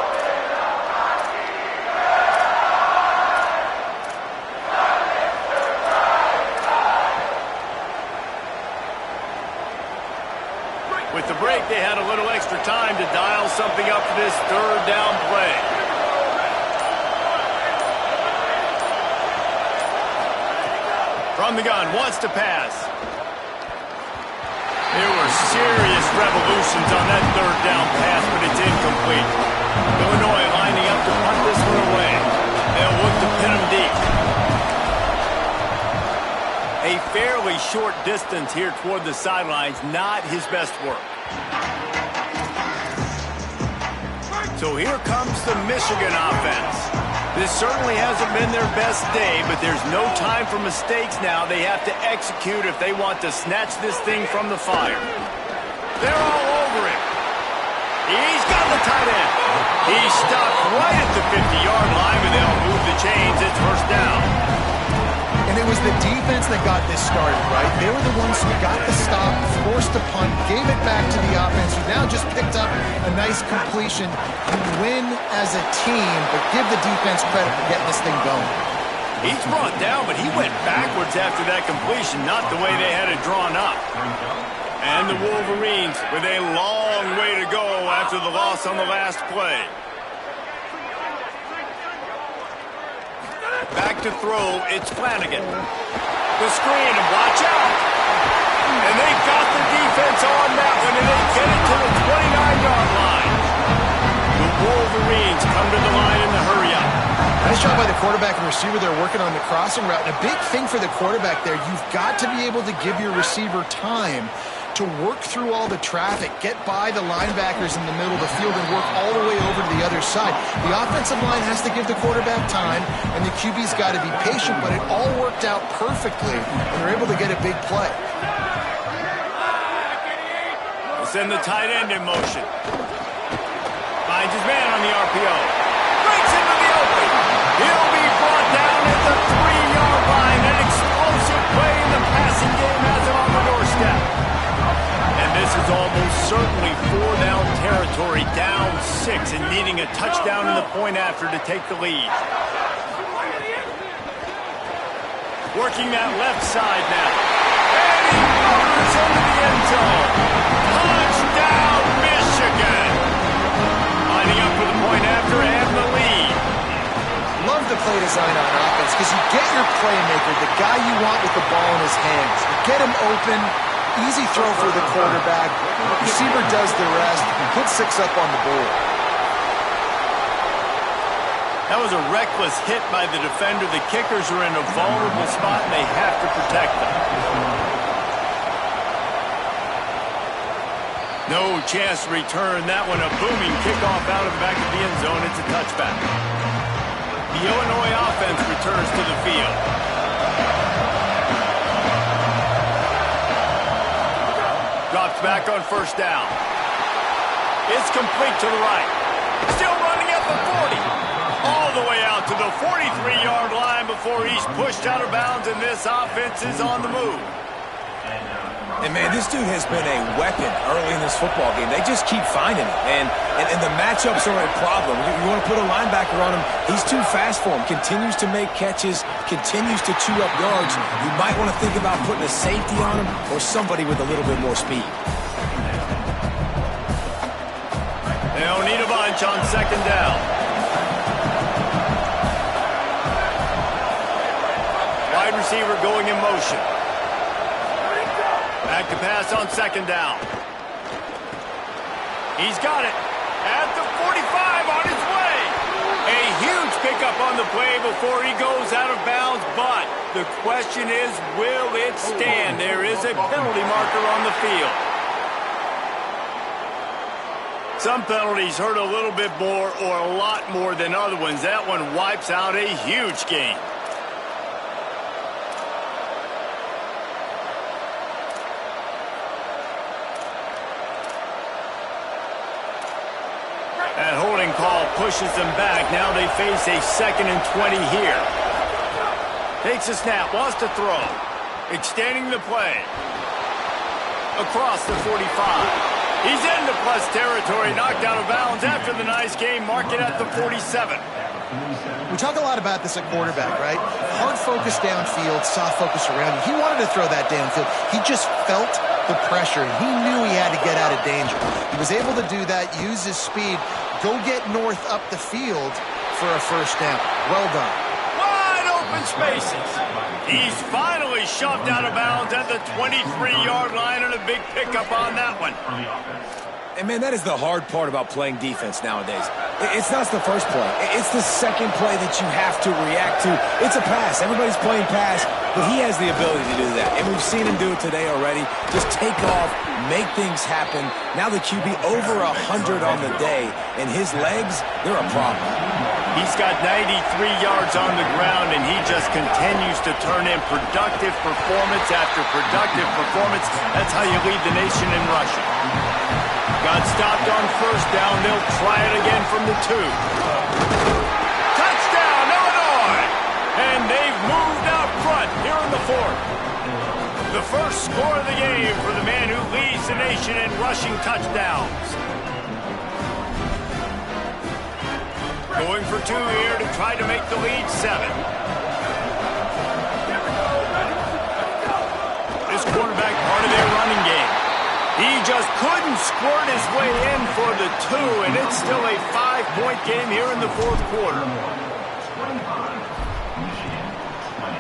With the break, they had a little extra time to dial something up for this 3rd down play. From the gun, wants to pass. There were serious revolutions on that 3rd down pass, but it's incomplete. Illinois lining up to punt this one away. They'll look to pin him deep. A fairly short distance here toward the sidelines, not his best work. So here comes the Michigan offense. This certainly hasn't been their best day, but there's no time for mistakes now. They have to execute if they want to snatch this thing from the fire. They're all over him. He's got the tight end. He stopped right at the 50-yard line, but they'll move the chains. It's 1st down. And it was the defense that got this started, right? They were the ones who got the stop, forced a punt, gave it back to the offense, who now just picked up a nice completion. You win as a team, but give the defense credit for getting this thing going. He's brought down, but he went backwards after that completion, not the way they had it drawn up. And the Wolverines with a long way to go after the loss on the last play. Back to throw, it's Flanagan. The screen, and watch out. And they got the defense on that one, and they get it to the 29-yard line. The Wolverines come to the line in the hurry-up. Nice job by the quarterback and receiver there working on the crossing route. And a big thing for the quarterback there, you've got to be able to give your receiver time to work through all the traffic, get by the linebackers in the middle of the field, and work all the way over to the other side. The offensive line has to give the quarterback time, and the QB's got to be patient, but it all worked out perfectly, and they're able to get a big play. We'll send the tight end in motion. Finds his man on the RPO. Breaks into the open. He'll be brought down at the 3-yard line. An explosive play in the passing game has him on the doorstep. And this is almost certainly 4-down territory, down 6, and needing a touchdown in the point after to take the lead. Working that left side now. And he motors into the end zone. Touchdown, Michigan! Lining up for the point after and the lead. Love the play design on offense because you get your playmaker, the guy you want with the ball in his hands. You get him open, easy throw for the quarterback. Receiver does the rest. Put 6 up on the board. That was a reckless hit by the defender. The kickers are in a vulnerable spot, and they have to protect them. No chance to return that one. A booming kickoff out of the back of the end zone. It's a touchback. The Illinois offense returns to the field. Drops back on first down. It's complete to the right. Still running at the 40. All the way out to the 43-yard line before he's pushed out of bounds, and this offense is on the move. And, man, this dude has been a weapon early in this football game. They just keep finding it. And the matchups are a problem. You want to put a linebacker on him, he's too fast for him. Continues to make catches, continues to chew up yards. You might want to think about putting a safety on him or somebody with a little bit more speed. They don't need a bunch on second down. Wide receiver going in motion. Back to pass on second down. He's got it at the 45 on his way. A huge pickup on the play before he goes out of bounds, but the question is, will it stand? There is a penalty marker on the field. Some penalties hurt a little bit more or a lot more than other ones. That one wipes out a huge game. That holding call pushes them back. Now they face a 2nd and 20 here. Takes a snap, wants to throw. Extending the play. Across the 45. He's into plus territory, knocked out of bounds after the nice game. Mark it at the 47. We talk a lot about this at quarterback, right? Hard focus downfield, soft focus around you. He wanted to throw that downfield. He just felt the pressure, and he knew he had to get out of danger. He was able to do that, use his speed, go get north up the field for a first down. Well done. Wide open spaces. He's finally shoved out of bounds at the 23-yard line, and a big pickup on that one. And, man, that is the hard part about playing defense nowadays. It's not the first play. It's the second play that you have to react to. It's a pass. Everybody's playing pass, but he has the ability to do that. And we've seen him do it today already. Just take off, make things happen. Now the QB over 100 on the day, and his legs, they're a problem. He's got 93 yards on the ground, and he just continues to turn in productive performance after productive performance. That's how you lead the nation in rushing. Got stopped on first down. They'll try it again from the 2. Touchdown, Illinois! And they've moved out front here in the 4th. The first score of the game for the man who leads the nation in rushing touchdowns. Going for 2 here to try to make the lead 7. This quarterback part of their running game. squirt his way in for the 2, and it's still a 5-point game here in the fourth quarter. 25, Michigan, 20.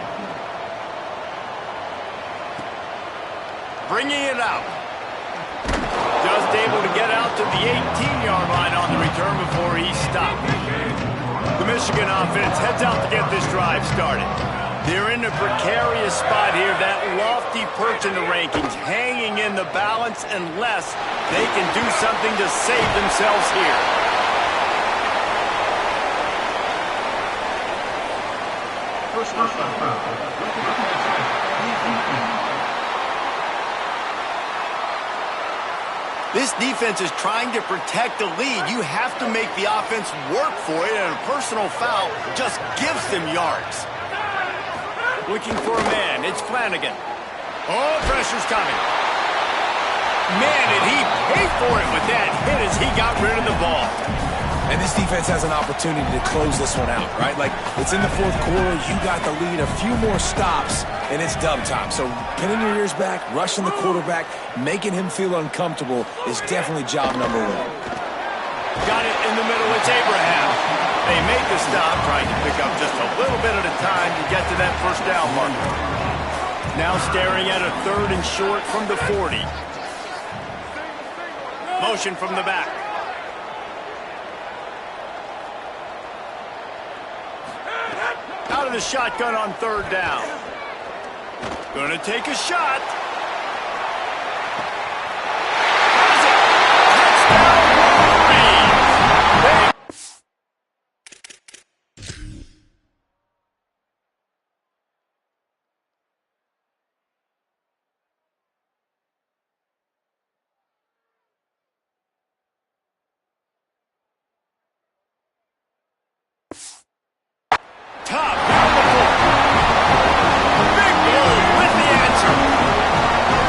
Bringing it out. Just able to get out to the 18-yard line on the return before he stopped. The Michigan offense heads out to get this drive started. They're in a precarious spot here, that lofty perch in the rankings, hanging in the balance unless they can do something to save themselves here. This defense is trying to protect the lead. You have to make the offense work for it, and a personal foul just gives them yards. Looking for a man. It's Flanagan. Oh, pressure's coming. Man, did he pay for it with that hit as he got rid of the ball. And this defense has an opportunity to close this one out, right? Like, it's in the fourth quarter, you got the lead, a few more stops, and it's dub time. So pinning your ears back, rushing the quarterback, making him feel uncomfortable is definitely job number 1. Got it in the middle. It's Abraham. They make the stop, trying to pick up just a little bit at a time to get to that first down marker. Now staring at a 3rd and short from the 40. Motion from the back. Out of the shotgun on 3rd down. Gonna take a shot. Top, beautiful. Big Blue with the answer.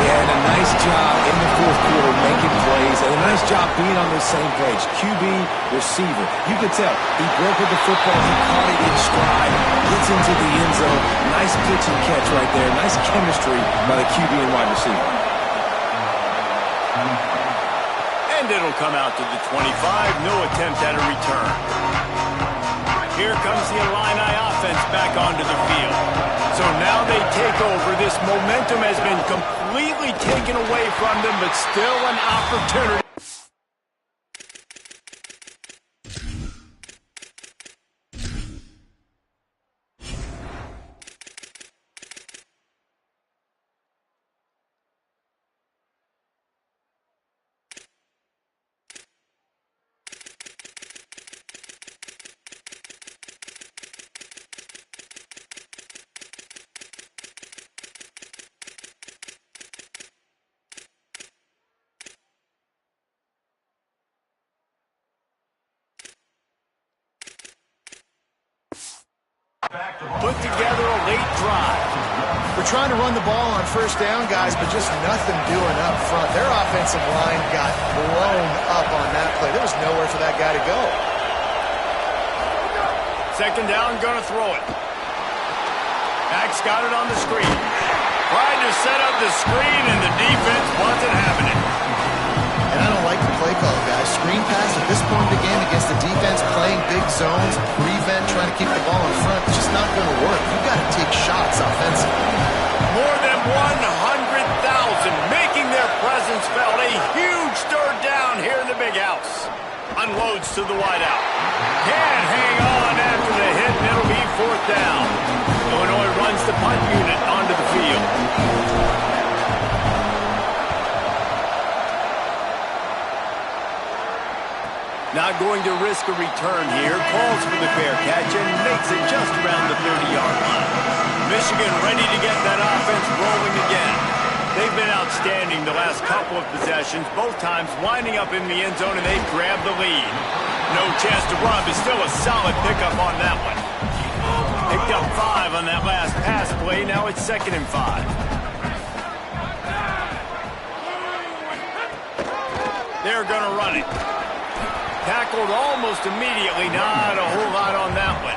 Yeah, and a nice job in the fourth quarter making plays, and a nice job being on the same page. QB, receiver. You could tell he broke with the football, he caught it in stride, gets into the end zone. Nice pitch and catch right there. Nice chemistry by the QB and wide receiver. And it'll come out to the 25. No attempt at a return. Here comes the Illini offense back onto the field. So now they take over. This momentum has been completely taken away from them, but still an opportunity. Put together a late drive. We're trying to run the ball on 1st down, guys, but just nothing doing up front. Their offensive line got blown up on that play. There was nowhere for that guy to go. 2nd down, gonna throw it. Max got it on the screen. Tried to set up the screen, and the defense wasn't having it. And I don't like the play call, guys. Screen pass at this point in the game against the defense, playing big zones, prevent, trying to keep the ball in front. It's just not going to work. You've got to take shots offensively. More than 100,000 making their presence felt. A huge 3rd down here in the big house. Unloads to the wideout. Can't hang on after the hit, and it'll be 4th down. Illinois runs the punt unit onto the field. Not going to risk a return here. Calls for the fair catch and makes it just around the 30-yard line. Michigan ready to get that offense rolling again. They've been outstanding the last couple of possessions, both times winding up in the end zone, and they've grabbed the lead. No chance to run, but still a solid pickup on that one. Picked up 5 on that last pass play. Now it's 2nd and 5. They're going to run it. Tackled almost immediately. Not a whole lot on that one.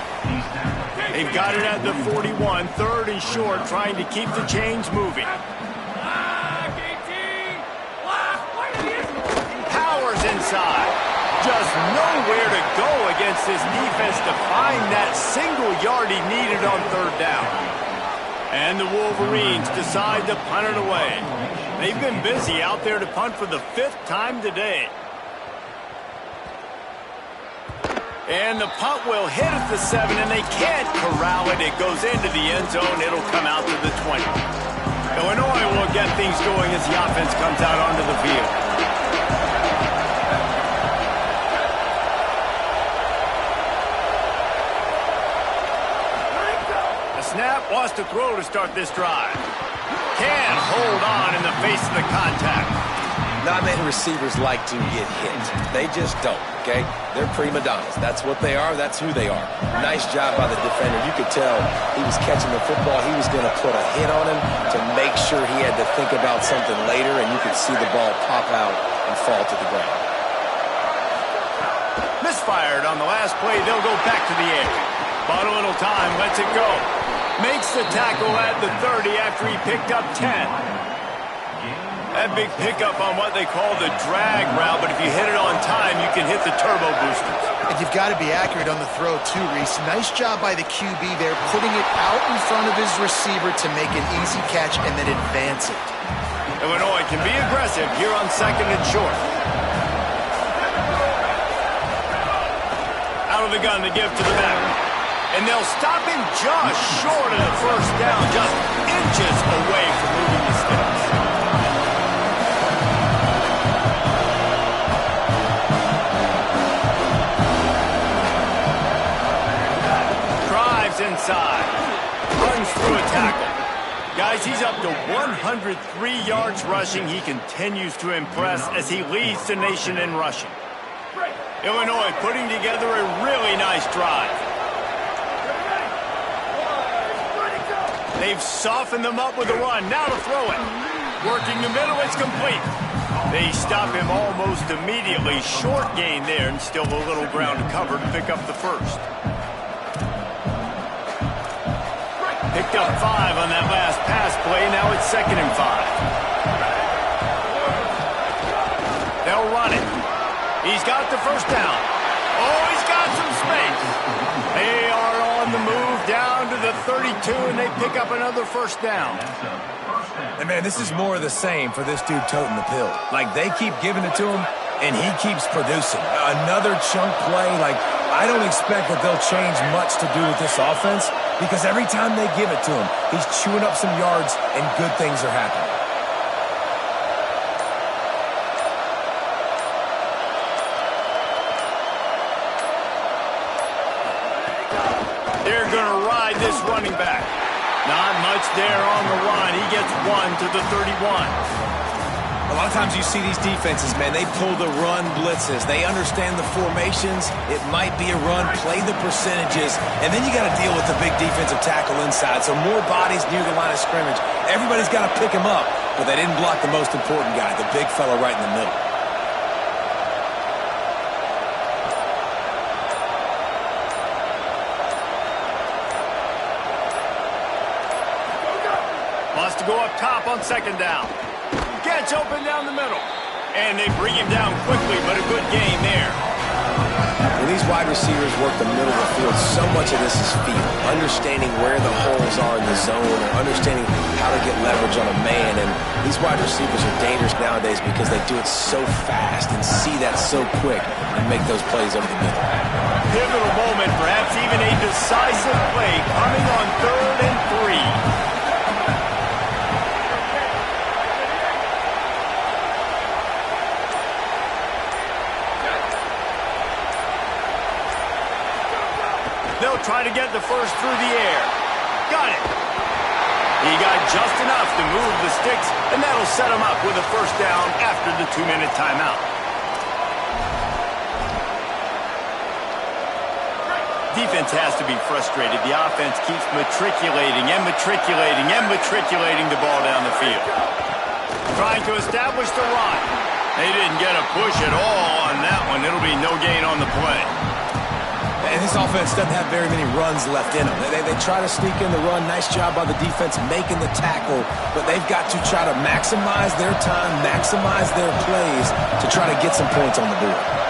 They've got it at the 41. 3rd and short, trying to keep the chains moving. inside. Just nowhere to go against this defense to find that single yard he needed on third down. And the Wolverines decide to punt it away. They've been busy out there to punt for the 5th time today. And the punt will hit at the 7, and they can't corral it. It goes into the end zone. It'll come out to the 20. Illinois will get things going as the offense comes out onto the field. The snap wants to throw to start this drive. Can't hold on in the face of the contact. Not many receivers like to get hit. They just don't, okay? They're prima donnas. That's what they are. That's who they are. Nice job by the defender. You could tell he was catching the football. He was going to put a hit on him to make sure he had to think about something later, and you could see the ball pop out and fall to the ground. Misfired on the last play. They'll go back to the edge. Bought a little time. Lets it go. Makes the tackle at the 30 after he picked up 10. That big pickup on what they call the drag route, but if you hit it on time, you can hit the turbo boosters. And you've got to be accurate on the throw, too, Reese. Nice job by the QB there, putting it out in front of his receiver to make an easy catch and then advance it. Illinois can be aggressive here on 2nd and short. Out of the gun to give to the back. And they'll stop him just short of the first down, just inches away from moving the sticks. Inside, runs through a tackle. Guys, he's up to 103 yards rushing. He continues to impress as he leads the nation in rushing. Illinois putting together a really nice drive. They've softened them up with a run. Now to throw it. Working the middle, it's complete. They stop him almost immediately. Short gain there, and still a little ground to cover to pick up the first. Picked up 5 on that last pass play. Now it's 2nd and 5. They'll run it. He's got the first down. Oh, he's got some space. They are on the move down to the 32, and they pick up another first down. And, man, this is more of the same for this dude toting the pill. Like, they keep giving it to him, and he keeps producing. Another chunk play. Like, I don't expect that they'll change much to do with this offense, because every time they give it to him, he's chewing up some yards and good things are happening. They're going to ride this running back. Not much there on the run. He gets 1 to the 31. A lot of times you see these defenses, man, they pull the run blitzes. They understand the formations. It might be a run, play the percentages, and then you got to deal with the big defensive tackle inside. So more bodies near the line of scrimmage. Everybody's got to pick him up, but they didn't block the most important guy, the big fella right in the middle. Wants to go up top on 2nd down. Gets open down the middle. And they bring him down quickly, but a good gain there. When these wide receivers work the middle of the field, so much of this is feel. Understanding where the holes are in the zone, or understanding how to get leverage on a man. And these wide receivers are dangerous nowadays because they do it so fast and see that so quick and make those plays over the middle. Pivotal moment, perhaps even a decisive play coming on 3rd and 3. They'll try to get the first through the air. Got it. He got just enough to move the sticks, and that'll set him up with a first down after the 2-minute timeout. Defense has to be frustrated. The offense keeps matriculating and matriculating and matriculating the ball down the field. Trying to establish the run. They didn't get a push at all on that one. It'll be no gain on the play. And this offense doesn't have very many runs left in them. They try to sneak in the run. Nice job by the defense making the tackle. But they've got to try to maximize their time, maximize their plays to try to get some points on the board.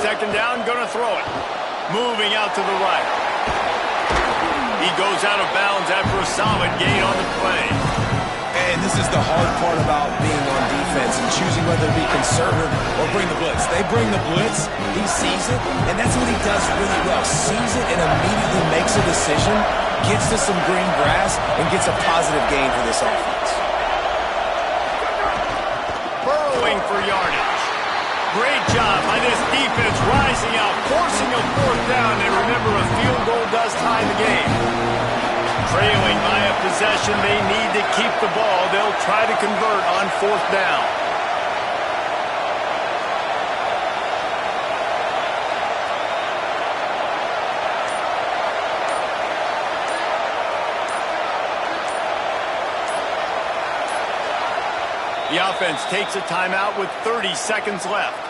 Second down, gonna throw it. Moving out to the right. He goes out of bounds after a solid gain on the play. And this is the hard part about being on defense and choosing whether to be conservative or bring the blitz. They bring the blitz, he sees it, and that's what he does really well. Sees it and immediately makes a decision, gets to some green grass, and gets a positive gain for this offense. Burrowing for yardage. Great job by this defense rising up, forcing a fourth down, and remember, a field goal does tie the game. Trailing by a possession, they need to keep the ball. They'll try to convert on fourth down. The offense takes a timeout with 30 seconds left.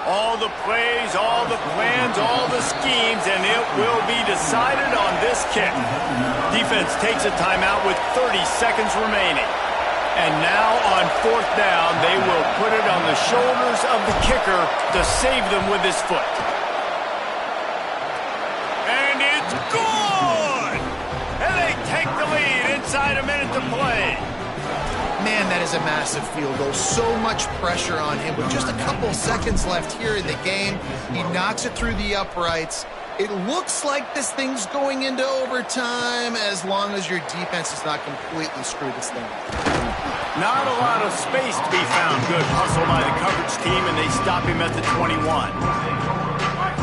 All the plays, all the plans, all the schemes, and it will be decided on this kick. Defense takes a timeout with 30 seconds remaining. And now on fourth down, they will put it on the shoulders of the kicker to save them with his foot. And it's good! And they take the lead inside a minute to play. Man, that is a massive field goal. So much pressure on him. With just a couple seconds left here in the game, he knocks it through the uprights. It looks like this thing's going into overtime as long as your defense does not completely screw this thing up. Not a lot of space to be found. Good hustle by the coverage team, and they stop him at the 21.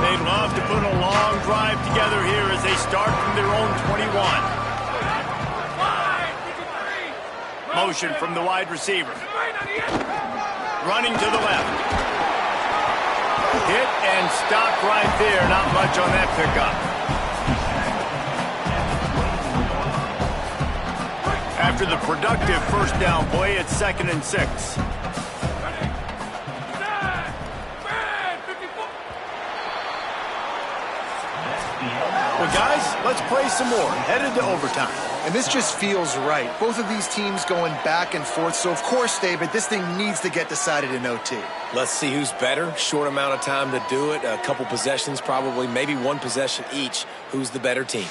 They'd love to put a long drive together here as they start from their own 21. Motion from the wide receiver. Running to the left. Hit and stop right there. Not much on that pickup. After the productive first down play, it's 2nd and 6. Well, guys, let's play some more. Headed to overtime. And this just feels right. Both of these teams going back and forth. So, of course, David, this thing needs to get decided in OT. Let's see who's better. Short amount of time to do it. A couple possessions probably, maybe one possession each. Who's the better team?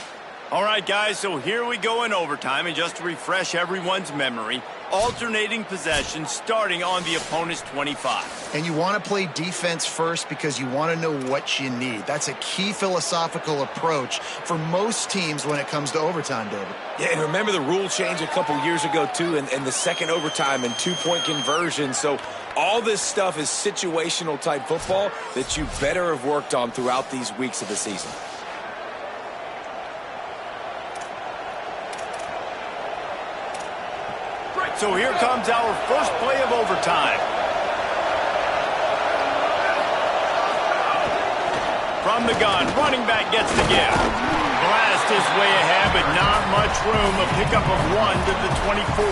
All right, guys, so here we go in overtime. And just to refresh everyone's memory, alternating possessions starting on the opponent's 25. And you want to play defense first because you want to know what you need. That's a key philosophical approach for most teams when it comes to overtime, David. Yeah, and remember the rule change a couple years ago, too, and the second overtime and two-point conversion. So all this stuff is situational type football that you better have worked on throughout these weeks of the season. So here comes our first play of overtime. From the gun, running back gets the give. Blast his way ahead, but not much room. A pickup of 1 to the 24.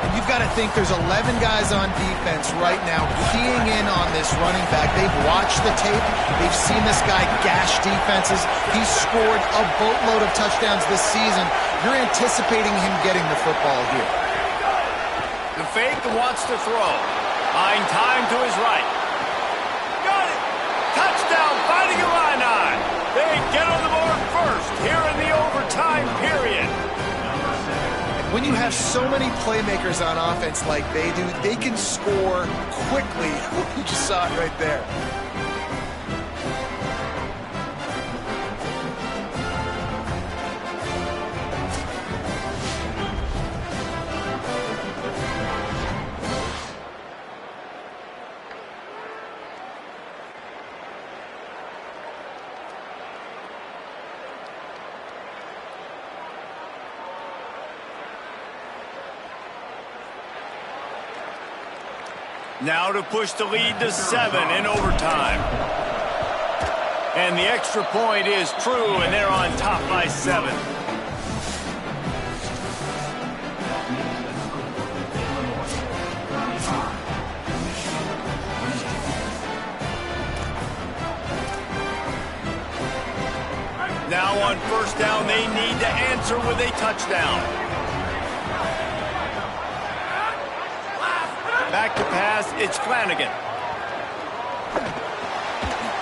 And you've got to think there's 11 guys on defense right now keying in on this running back. They've watched the tape. They've seen this guy gash defenses. He's scored a boatload of touchdowns this season. You're anticipating him getting the football here. The fake wants to throw. Buying time to his right. Got it! Touchdown, Fighting Illini! They get on the board first here in the overtime period. When you have so many playmakers on offense like they do, they can score quickly. You just saw it right there. Now to push the lead to 7 in overtime. And the extra point is true, and they're on top by 7. Now on first down, they need to answer with a touchdown. Back to pass, it's Flanagan.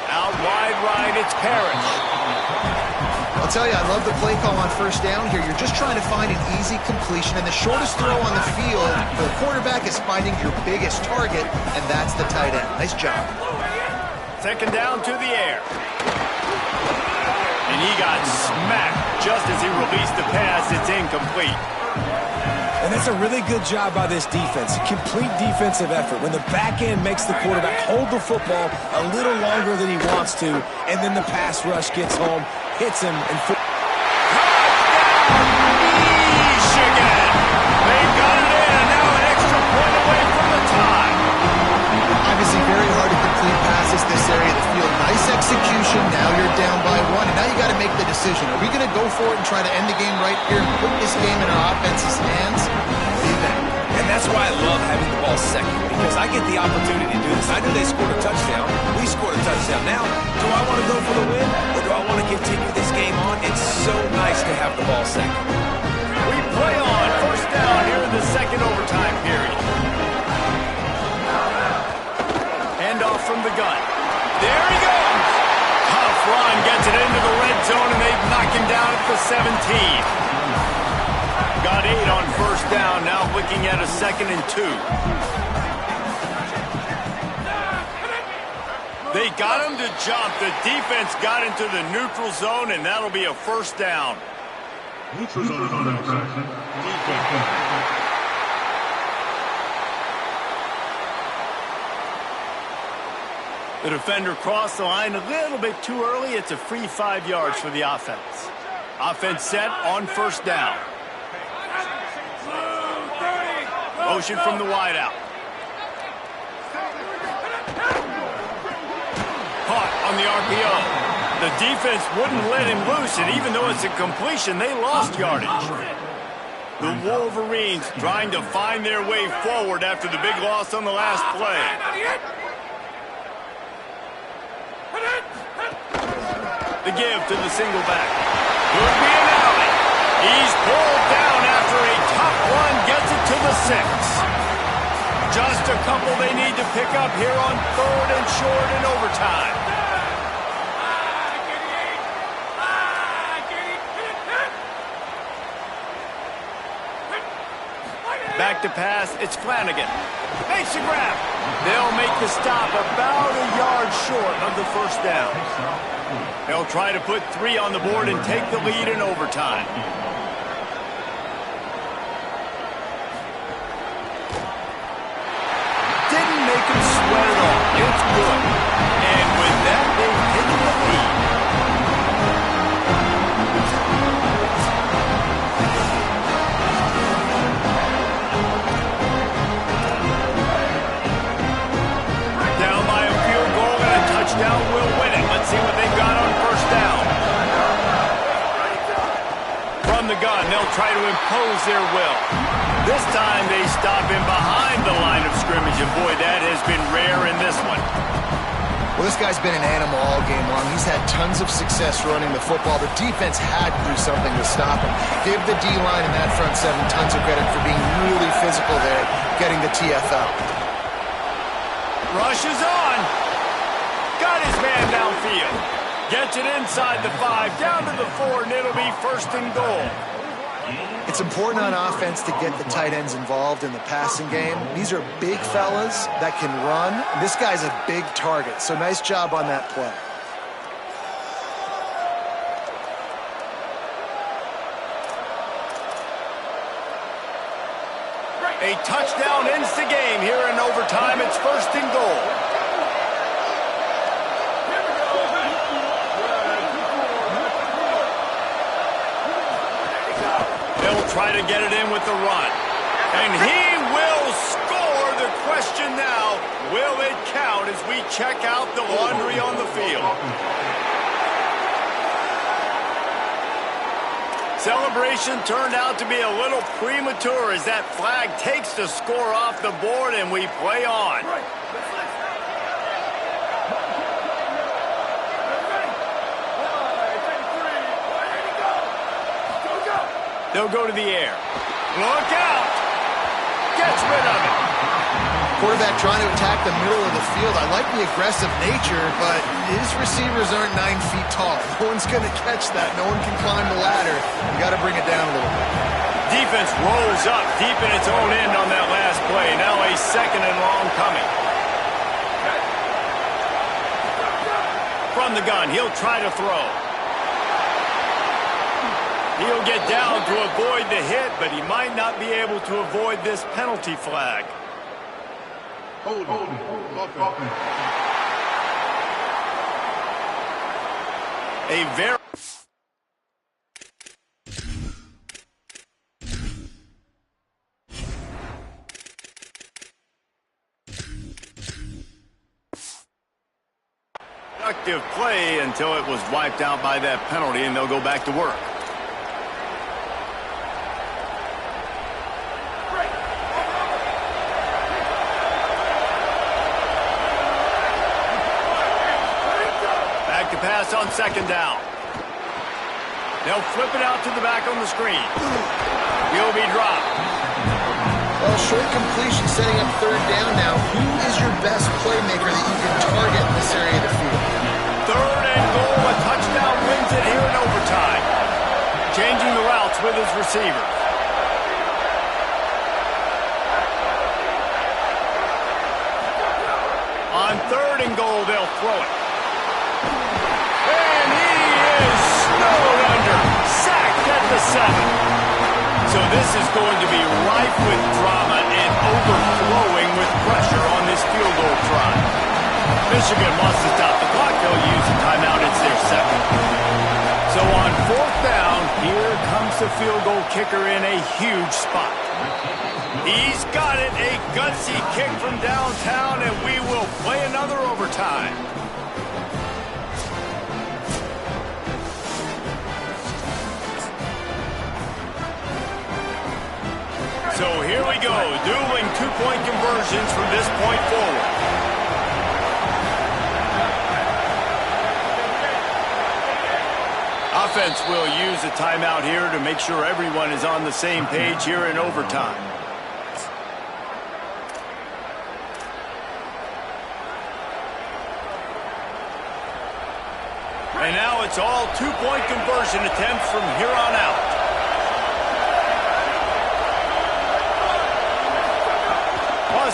Out wide right, it's Parrish. I'll tell you, I love the play call on first down here. You're just trying to find an easy completion, and the shortest throw on the field for the quarterback is finding your biggest target, and that's the tight end. Nice job. Second down to the air. And he got smacked just as he released the pass. It's incomplete. And that's a really good job by this defense. Complete defensive effort. When the back end makes the quarterback hold the football a little longer than he wants to, and then the pass rush gets home, hits him, and... Michigan! They've got it in, and now an extra point away from the tie. Obviously very hard to complete passes this area of the field. Nice execution. Now you're down by 1, and now you got to make the decision. Are we going to go for it and try to end the game right here and put this game in our offense's hands? What do you think? And that's why I love having the ball second, because I get the opportunity to do this. I knew they scored a touchdown. We scored a touchdown. Now, do I want to go for the win, or do I want to continue this game on? It's so nice to have the ball second. We play on first down here in the second overtime period. Handoff from the gun. There he goes. Tough run gets it into the red zone, and they've knocked him down at the 17. Got 8 on first down, now looking at a 2nd and 2. They got him to jump. The defense got into the neutral zone, and that'll be a first down. Neutral zone infraction. The defender crossed the line a little bit too early. It's a free 5 yards for the offense. Offense set on first down. Motion from the wideout. Caught on the RPO. The defense wouldn't let him loose, and even though it's a completion, they lost yardage. The Wolverines trying to find their way forward after the big loss on the last play. The give to the single back. Could be an alley. He's pulled down after a tough run, gets it to the 6. Just a couple they need to pick up here on 3rd and short in overtime. Back to pass, it's Flanagan. Makes a grab. They'll make the stop about a yard short of the first down. They'll try to put 3 on the board and take the lead in overtime. Didn't make him sweat at all. It's good. And with that, they've taken the lead. Down by a field goal and a touchdown will win it. Let's see what they've got on first down. From the gun, they'll try to impose their will. This time they stop him behind the line of scrimmage, and boy, that has been rare in this one. Well, this guy's been an animal all game long. He's had tons of success running the football. The defense had to do something to stop him. Give the D-line and that front 7 tons of credit for being really physical there, getting the TFL. Rush is on. Got his man downfield. Gets it inside the 5, down to the 4, and it'll be 1st and goal. It's important on offense to get the tight ends involved in the passing game. These are big fellas that can run. This guy's a big target, so nice job on that play. A touchdown ends the game here in overtime. It's 1st and goal. They'll try to get it in with the run. And he will score. The question now, out as we check out the laundry on the field. Celebration turned out to be a little premature as that flag takes the score off the board and we play on. They'll go to the air. Look out! Gets rid of it. Quarterback trying to attack the middle of the field. I like the aggressive nature, but his receivers aren't 9 feet tall. No one's going to catch that. No one can climb the ladder. You got to bring it down a little bit. Defense rolls up deep in its own end on that last play. Now a 2nd and long coming. From the gun, he'll try to throw. He'll get down to avoid the hit, but he might not be able to avoid this penalty flag. A very productive play until it was wiped out by that penalty, and they'll go back to work. Pass on 2nd down. They'll flip it out to the back on the screen. He'll be dropped. Well, short completion setting up 3rd down now. Who is your best playmaker that you can target in this area of the field? 3rd and goal. A touchdown wins it here in overtime. Changing the routes with his receivers. On 3rd and goal, they'll throw it. And he is snowed under. Sacked at the 7. So this is going to be rife with drama and overflowing with pressure on this field goal try. Michigan wants to stop the clock. They'll use a timeout. It's their 2nd. So on 4th down, here comes the field goal kicker in a huge spot. He's got it. A gutsy kick from downtown, and we will play another overtime. So here we go, dueling 2-point conversions from this point forward. Offense will use a timeout here to make sure everyone is on the same page here in overtime. And now it's all 2-point conversion attempts from here on out.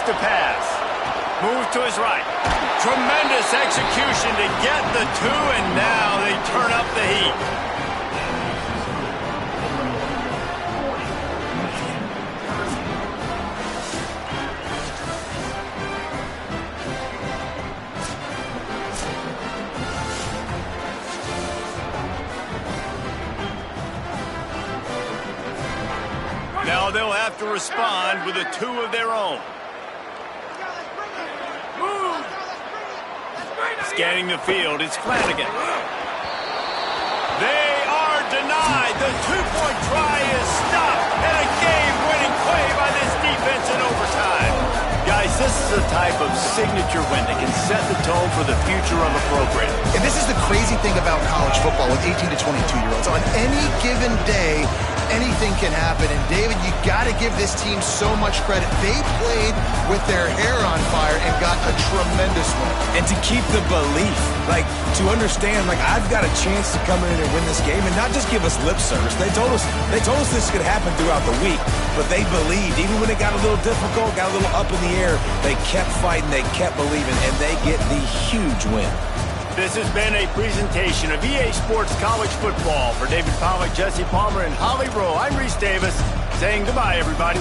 To pass. Move to his right. Tremendous execution to get the 2, and now they turn up the heat. Now they'll have to respond with a 2 of their own. Scanning the field, it's Flanagan. They are denied. The 2-point try is stopped. And a game-winning play by this defense in overtime. Guys, this is the type of signature win that can set the tone for the future of a program. And this is the crazy thing about college football with 18 to 22-year-olds. On any given day, anything can happen. And David, you got to give this team so much credit. They played with their hair on fire and got a tremendous win. And to keep the belief, like to understand, like I've got a chance to come in and win this game, and not just give us lip service. They told us this could happen throughout the week, but they believed. Even when it got a little difficult, got a little up in the air, they kept fighting, they kept believing, and they get the huge win. This has been a presentation of EA Sports College Football. For David Pollack, Jesse Palmer, and Holly Rowe, I'm Reese Davis saying goodbye, everybody.